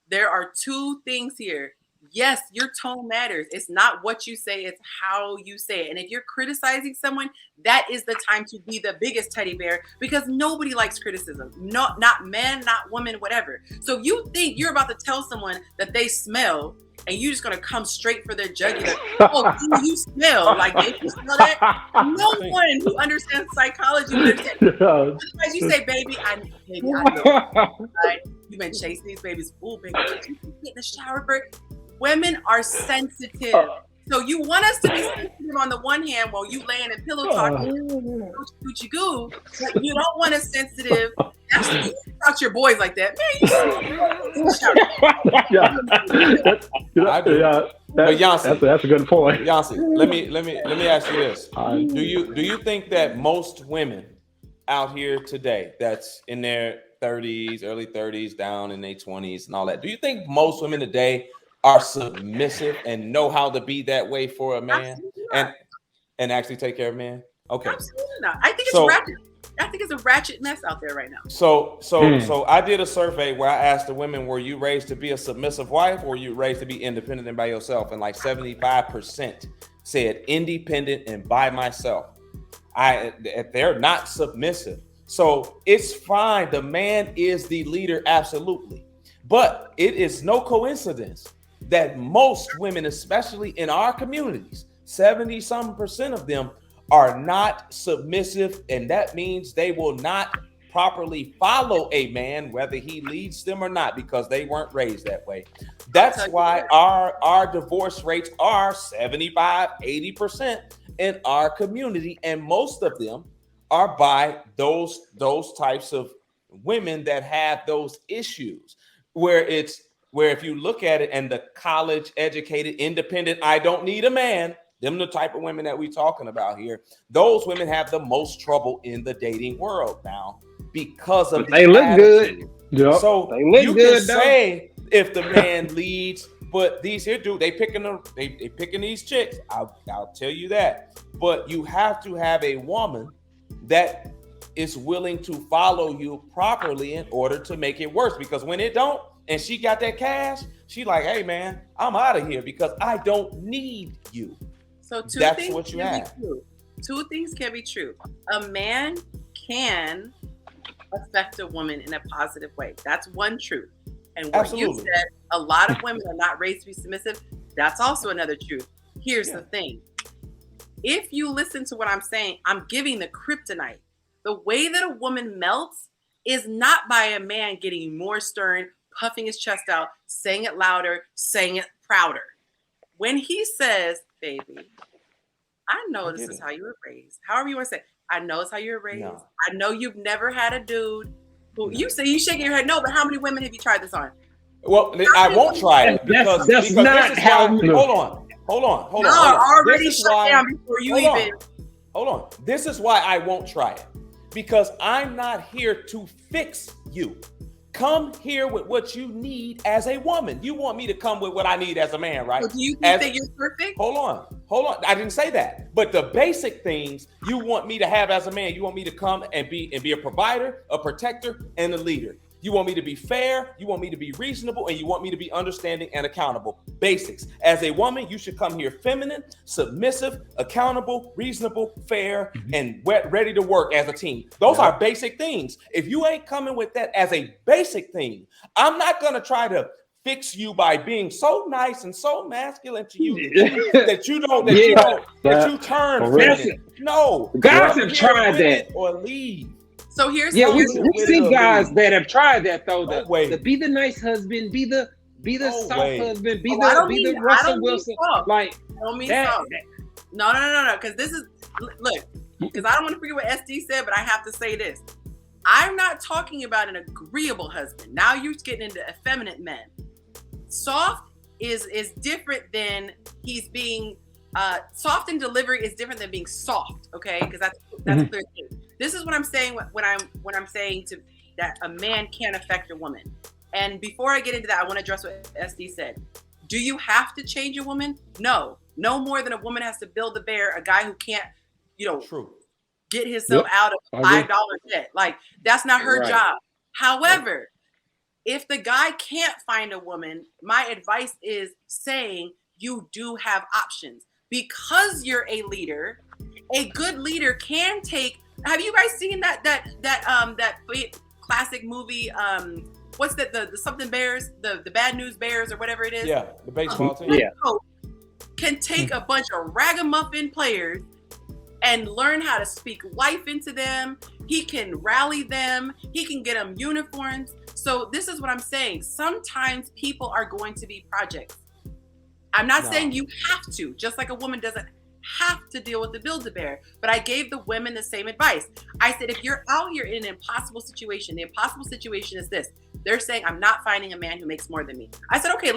There are two things here. Yes, your tone matters. It's not what you say, it's how you say it. And if you're criticizing someone, that is the time to be the biggest teddy bear, because nobody likes criticism. No, not men, not women, whatever. So if you think you're about to tell someone that they smell, and you're just gonna come straight for their jugular. Oh, you smell like you smell that? No one who understands psychology understands. Otherwise, you say, "Baby, I know. Right? You've been chasing these babies. Oh, baby, did you get in the shower first?" Women are sensitive. So you want us to be sensitive on the one hand while you laying in pillow talking, Gucci goo, but you don't want us sensitive. That's about your boys like that, man. But Yonci, that's a good point. Yonci, let me ask you this: Do you think that most women out here today, that's in their 30s, early 30s, down in their 20s, and all that, do you think most women today are submissive and know how to be that way for a man and actually take care of men? Okay. Absolutely not. I think it's ratchet. I think it's a ratchet mess out there right now. So I did a survey where I asked the women, were you raised to be a submissive wife, or were you raised to be independent and by yourself? And like 75% said independent and by myself. They're not submissive. So it's fine. The man is the leader, absolutely. But it is no coincidence that most women, especially in our communities, 70% of them are not submissive, and that means they will not properly follow a man, whether he leads them or not, because they weren't raised that way. That's why our divorce rates are 75, 80% in our community, and most of them are by those types of women that have those issues, where if you look at it, and the college educated, independent, I don't need a man, them the type of women that we're talking about here, those women have the most trouble in the dating world now because of they look attitude. Good. Yep. So they look you good, can say if the man leads, but these here dude, they picking these chicks. I'll tell you that. But you have to have a woman that is willing to follow you properly in order to make it worse. Because when it don't, and she got that cash, she like, hey man, I'm out of here because I don't need you. So two That's things what you can have. be true. Two things can be true. A man can affect a woman in a positive way. That's one truth. And what Absolutely. you said, a lot of women are not raised to be submissive. That's also another truth. Here's the thing. If you listen to what I'm saying, I'm giving the kryptonite. The way that a woman melts is not by a man getting more stern, puffing his chest out, saying it louder, saying it prouder. When he says, baby, I know this is how you were raised. However you want to say, I know it's how you were raised. No. I know you've never had a dude who you say you shaking your head. No, but how many women have you tried this on? Well, I won't try it because that's not how. Hold on. Y'all are already shut down before you even. Hold on. This is why I won't try it, because I'm not here to fix you. Come here with what you need as a woman. You want me to come with what I need as a man, right? So do you think that you're perfect? Hold on. I didn't say that. But the basic things you want me to have as a man, you want me to come and be a provider, a protector, and a leader. You want me to be fair, you want me to be reasonable, and you want me to be understanding and accountable. Basics. As a woman, you should come here feminine, submissive, accountable, reasonable, fair, and ready to work as a team. Those are basic things. If you ain't coming with that as a basic thing, I'm not going to try to fix you by being so nice and so masculine to you that you turn feminine. No. Guys have tried that. Or leave. So here's Yeah, how we With see it, guys dude. that have tried that though. No The way. be the nice husband, be the No soft way. husband, be I don't the mean Russell Wilson. soft. Like I don't mean that. soft. No. Because this is look. Because I don't want to forget what SD said, but I have to say this. I'm not talking about an agreeable husband. Now you're getting into effeminate men. Soft is different than he's being soft in delivery is different than being soft. Okay, because that's a clear thing. This is what I'm saying when I'm saying to that a man can't affect a woman. And before I get into that, I want to address what SD said. Do you have to change a woman? No more than a woman has to build a bear. A guy who can't, True. get himself out of $5 debt. Like that's not her job. However, if the guy can't find a woman, my advice is saying you do have options because you're a leader. A good leader can take. Have you guys seen that classic movie? What's that? The something Bears, the Bad News Bears, or whatever it is. Yeah, the baseball team. Yeah. Can take a bunch of ragamuffin players and learn how to speak life into them. He can rally them. He can get them uniforms. So this is what I'm saying. Sometimes people are going to be projects. I'm not saying you have to, just like a woman doesn't have to deal with the Build-A-Bear. But I gave the women the same advice. I said, if you're out here in an impossible situation, the impossible situation is this. They're saying, I'm not finding a man who makes more than me. I said, okay,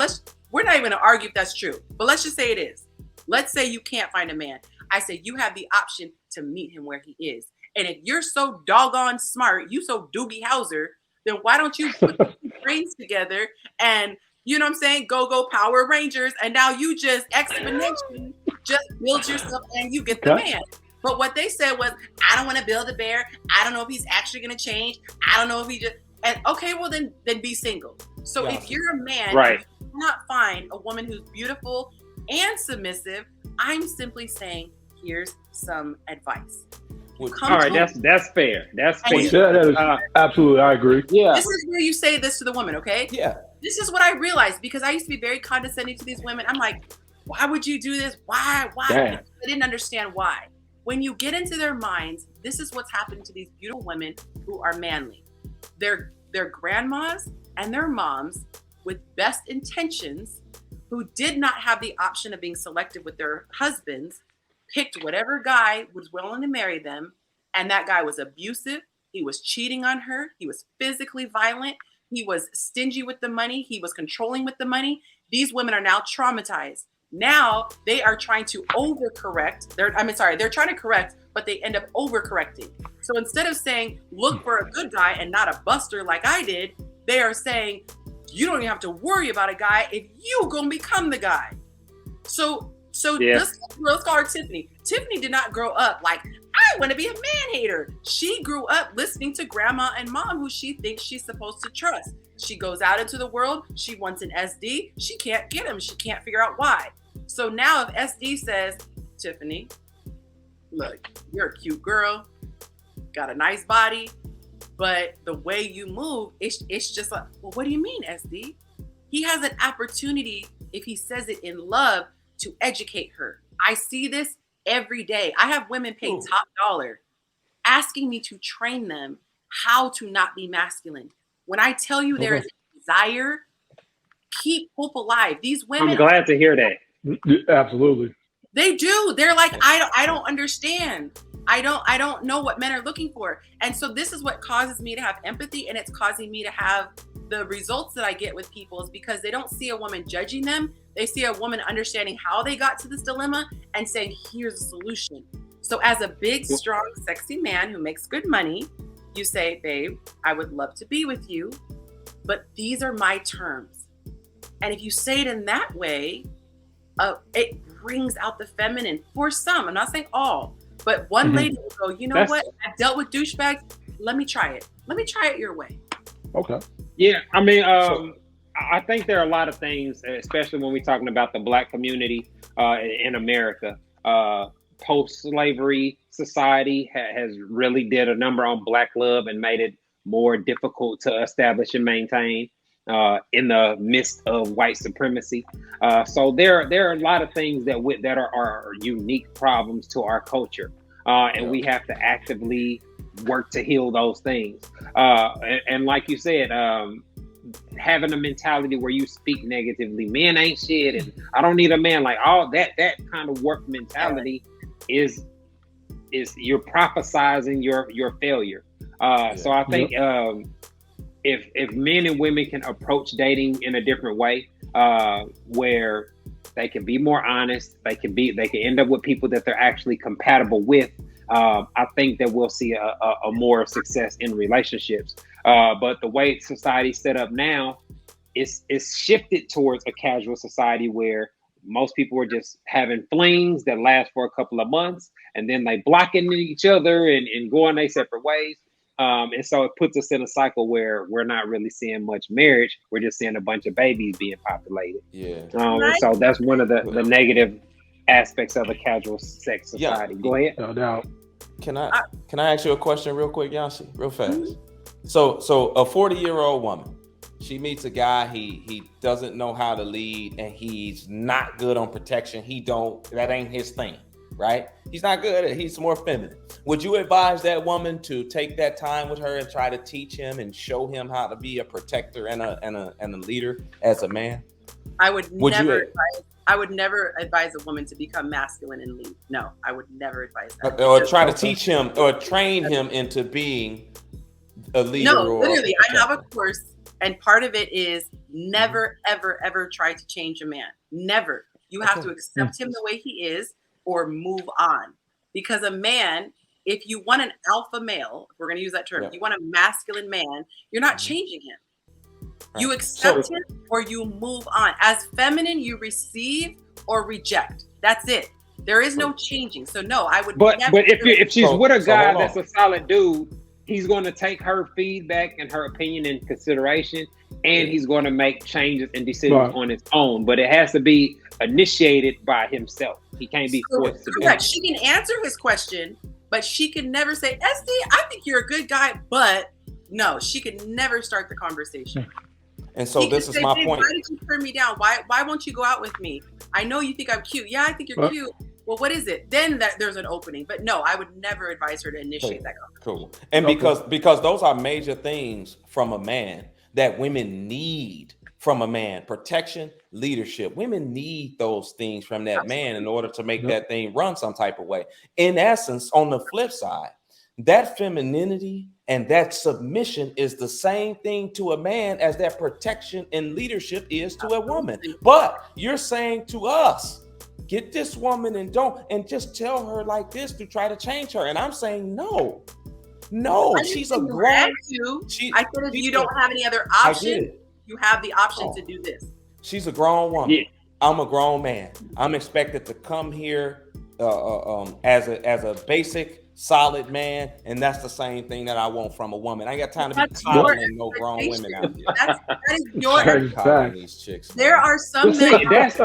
we're not even gonna argue if that's true, but let's just say it is. Let's say you can't find a man. I said, you have the option to meet him where he is. And if you're so doggone smart, you so Doogie Howser, then why don't you put your brains together and, you know what I'm saying, go Power Rangers, and now you just exponentially just build yourself and you get the man. But what they said was, I don't want to build a bear. I don't know if he's actually going to change. I don't know if he just, and okay, well then be single. So if you're a man, and you cannot find a woman who's beautiful and submissive, I'm simply saying, here's some advice. All right, that's fair. That's fair. Yeah, that is absolutely, I agree. Yeah. This is where you say this to the woman, okay? Yeah. This is what I realized, because I used to be very condescending to these women. I'm like, why would you do this? Why? Damn. I didn't understand why. When you get into their minds, this is what's happening to these beautiful women who are manly. Their grandmas and their moms with best intentions, who did not have the option of being selective with their husbands, picked whatever guy was willing to marry them, and that guy was abusive. He was cheating on her. He was physically violent. He was stingy with the money. He was controlling with the money. These women are now traumatized. Now they are trying to overcorrect. They're trying to correct, but they end up overcorrecting. So instead of saying, look for a good guy and not a buster like I did, they are saying, you don't even have to worry about a guy if you gonna become the guy. So let's call her Tiffany. Tiffany did not grow up like, I want to be a man hater. She grew up listening to grandma and mom, who she thinks she's supposed to trust. She goes out into the world. She wants an SD. She can't get him. She can't figure out why. So now if SD says, Tiffany, look, you're a cute girl, got a nice body, but the way you move, it's just like, well, what do you mean, SD? He has an opportunity, if he says it in love, to educate her. I see this every day. I have women pay top dollar asking me to train them how to not be masculine. When I tell you there is a desire, keep hope alive. These women, I'm glad to hear that. Absolutely. They do. They're like, I don't understand. I don't know what men are looking for. And so this is what causes me to have empathy, and it's causing me to have the results that I get with people, is because they don't see a woman judging them. They see a woman understanding how they got to this dilemma and saying, here's a solution. So as a big, strong, sexy man who makes good money, you say, babe, I would love to be with you, but these are my terms. And if you say it in that way, it brings out the feminine for some. I'm not saying all, but one lady will go, you know what? I've dealt with douchebags. Let me try it. Let me try it your way. Okay. Yeah, I mean, I think there are a lot of things, especially when we're talking about the Black community in America. Post-slavery society has really did a number on Black love and made it more difficult to establish and maintain in the midst of white supremacy. So there are a lot of things that are unique problems to our culture, and we have to actively work to heal those things. And like you said, having a mentality where you speak negatively, men ain't shit, and I don't need a man, like all that kind of work mentality is you're prophesizing your failure. So I think if men and women can approach dating in a different way, where they can be more honest, they can end up with people that they're actually compatible with, I think that we'll see a more success in relationships. But the way society's set up now, it's shifted towards a casual society where most people are just having flings that last for a couple of months, and then they blocking each other and going their separate ways. And so it puts us in a cycle where we're not really seeing much marriage. We're just seeing a bunch of babies being populated. And so that's one of the negative aspects of a casual sex society. Go ahead. No doubt. Can I ask you a question real quick, Yonci? Real fast. So a 40-year-old woman, she meets a guy, he doesn't know how to lead, and he's not good on protection. That ain't his thing, right? He's not good at it. He's more feminine. Would you advise that woman to take that time with her and try to teach him and show him how to be a protector and a leader as a man? I would never advise a woman to become masculine and lead. No, I would never advise that. Or try to teach him or train him into being a leader. No, literally, I have a course, and part of it is never, ever, ever try to change a man. Never. You have to accept him the way he is or move on. Because a man, if you want an alpha male, if we're going to use that term, you want a masculine man, you're not changing him. You accept him or you move on. As feminine, you receive or reject. That's it. There is no changing. So no, I would But never. if she's with a guy that's a solid dude, he's going to take her feedback and her opinion in consideration, and he's going to make changes and decisions on his own. But it has to be initiated by himself. He can't be forced to do it. She can answer his question, but she can never say, SD, I think you're a good guy, but no, she could never start the conversation. And so this is my point. Why did you turn me down? Why won't you go out with me? I know you think I'm cute. Yeah, I think you're cute. Well, what is it? Then there's an opening. But no, I would never advise her to initiate that conversation. Cool. And because those are major things from a man that women need from a man. Protection, leadership. Women need those things from that man in order to make that thing run some type of way. In essence, on the flip side, that femininity and that submission is the same thing to a man as that protection and leadership is to a woman. But you're saying to us, get this woman and just tell her like this to try to change her. And I'm saying, no, she's a grown. I said if you don't have any other option, you have the option to do this. She's a grown woman. Yeah. I'm a grown man. I'm expected to come here as a basic solid man, and that's the same thing that I want from a woman. I ain't got time to be coddling no grown women out here. That is your these chicks. There are some men. That's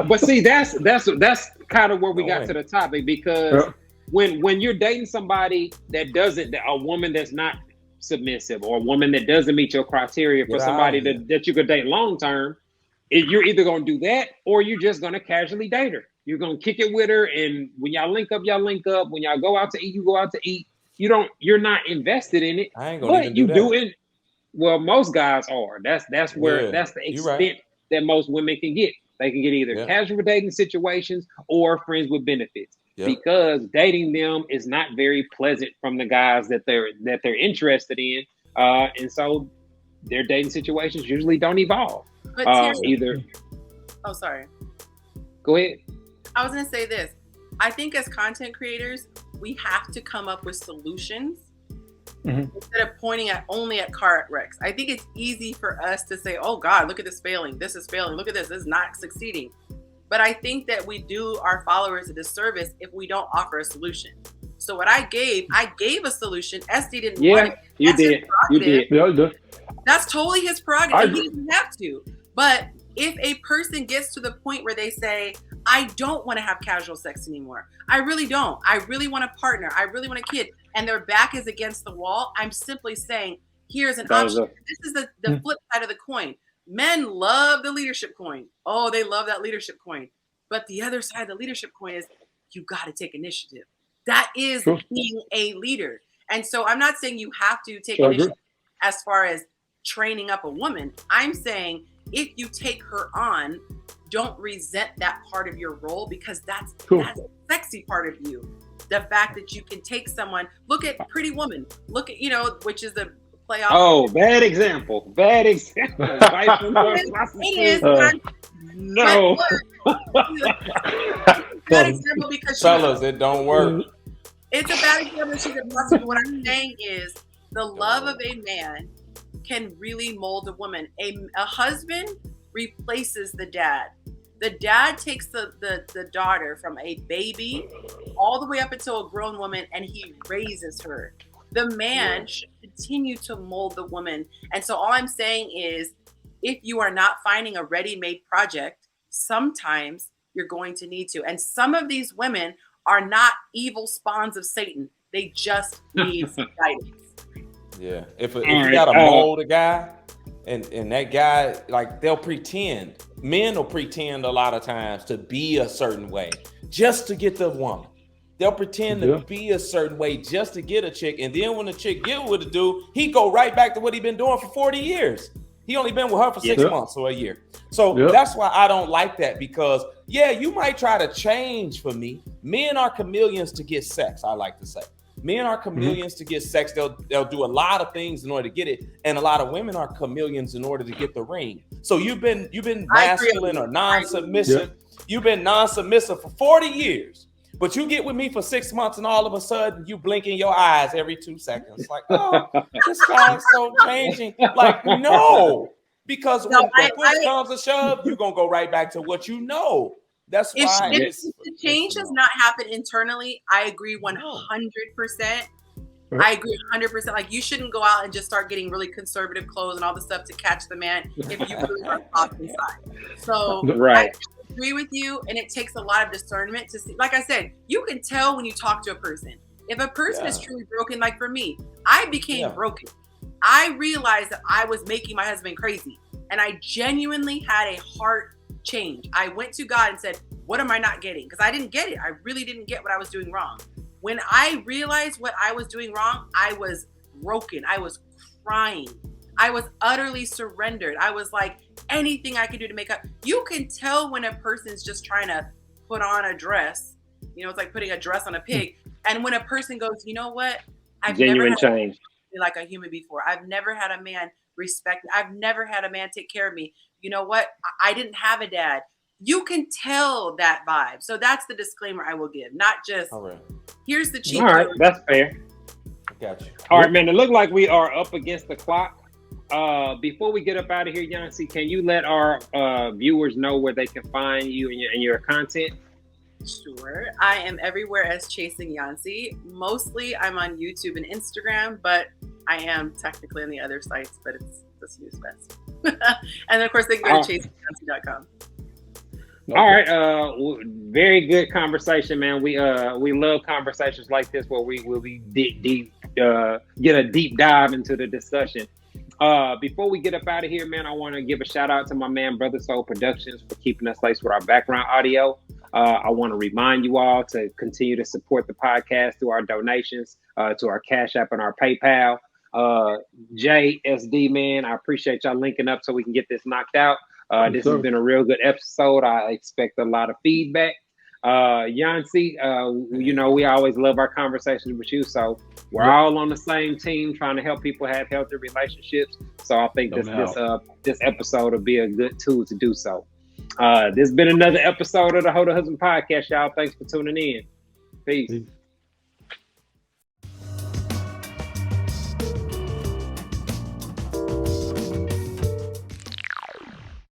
kind of where we got to the topic, because when you're dating somebody a woman that's not submissive, or a woman that doesn't meet your criteria for somebody that you could date long term, you're either gonna do that or you're just gonna casually date her. You're gonna kick it with her, and when y'all link up, y'all link up. When y'all go out to eat, you go out to eat. You're not invested in it. I ain't gonna even do that. Do it. Well, most guys are. That's the extent that most women can get. They can get either casual dating situations or friends with benefits, because dating them is not very pleasant from the guys that they're interested in, and so their dating situations usually don't evolve. But oh, sorry. Go ahead. I was going to say this. I think as content creators, we have to come up with solutions instead of pointing only at car wrecks. I think it's easy for us to say, oh God, look at this failing. This is failing. Look at this. This is not succeeding. But I think that we do our followers a disservice if we don't offer a solution. So what I gave a solution. SD didn't want it. You did. That's totally his prerogative. He doesn't have to. But if a person gets to the point where they say, I don't want to have casual sex anymore. I really don't. I really want a partner. I really want a kid. And their back is against the wall. I'm simply saying, here's an option. This is the flip side of the coin. Men love the leadership coin. Oh, they love that leadership coin. But the other side of the leadership coin is you got to take initiative. That is being a leader. And so I'm not saying you have to take initiative as far as training up a woman. I'm saying if you take her on, don't resent that part of your role, because that's the sexy part of you. The fact that you can take someone, look at Pretty Woman, look at, which is a playoff. Oh, bad example. Bad example. No. Bad example because fellas, it don't work. It's a bad example. She's a prostitute. What I'm saying is the love of a man can really mold a woman. A husband replaces the dad. The dad takes the daughter from a baby all the way up until a grown woman, and he raises her. The man should continue to mold the woman. And so all I'm saying is, if you are not finding a ready-made project, sometimes you're going to need to. And some of these women are not evil spawns of Satan. They just need some guidance. Yeah. If you got to mold a guy, and that guy, like, they'll pretend. Men will pretend a lot of times to be a certain way just to get the woman. They'll pretend to be a certain way just to get a chick. And then when the chick get with the dude, he go right back to what he been doing for 40 years. He only been with her for 6 months or a year. So that's why I don't like that, because you might try to change for me. Men are chameleons to get sex, I like to say. Men are chameleons to get sex. They'll do a lot of things in order to get it. And a lot of women are chameleons in order to get the ring. So you've been masculine or non-submissive. You've been non-submissive for 40 years. But you get with me for 6 months, and all of a sudden you blinking your eyes every 2 seconds. Like, oh, this guy's so changing. Like, no. Because when push comes to shove, you're going to go right back to what you know. That's why if the change has not happened internally, I agree 100%. I agree 100%. Like, you shouldn't go out and just start getting really conservative clothes and all the stuff to catch the man if you really are off inside. So I agree with you, and it takes a lot of discernment to see. Like I said, you can tell when you talk to a person. If a person is truly broken, like for me, I became broken. I realized that I was making my husband crazy, and I genuinely had a heart change. I went to God and said, what am I not getting? Because I didn't get it. I really didn't get what I was doing wrong. When I realized what I was doing wrong, I was broken. I was crying. I was utterly surrendered. I was like, anything I can do to make up. You can tell when a person's just trying to put on a dress. It's like putting a dress on a pig. And when a person goes, you know what? I've never had change like a human before. I've never had a man respect me. I've never had a man take care of me. You know what? I didn't have a dad. You can tell that vibe. So that's the disclaimer I will give. Not just, here's the cheat. All right, that's fair. Gotcha. All right, man. It looked like we are up against the clock. Before we get up out of here, Yonci, can you let our viewers know where they can find you and your content? Sure. I am everywhere as Chasing Yonci. Mostly I'm on YouTube and Instagram, but I am technically on the other sites, but it's just use best. And then, of course, they can go to chasingyonci.com. All right. Very good conversation, man. We love conversations like this where we get a deep dive into the discussion. Before we get up out of here, man, I want to give a shout out to my man, Brother Soul Productions, for keeping us laced with our background audio. I want to remind you all to continue to support the podcast through our donations, to our Cash App and our PayPal. JSD, man, I appreciate y'all linking up so we can get this knocked out. This has been a real good episode. I expect a lot of feedback. Yonci, we always love our conversations with you. So we're all on the same team trying to help people have healthy relationships. So I think this episode will be a good tool to do so. This has been another episode of the Ho to Husband podcast, y'all. Thanks for tuning in. Peace.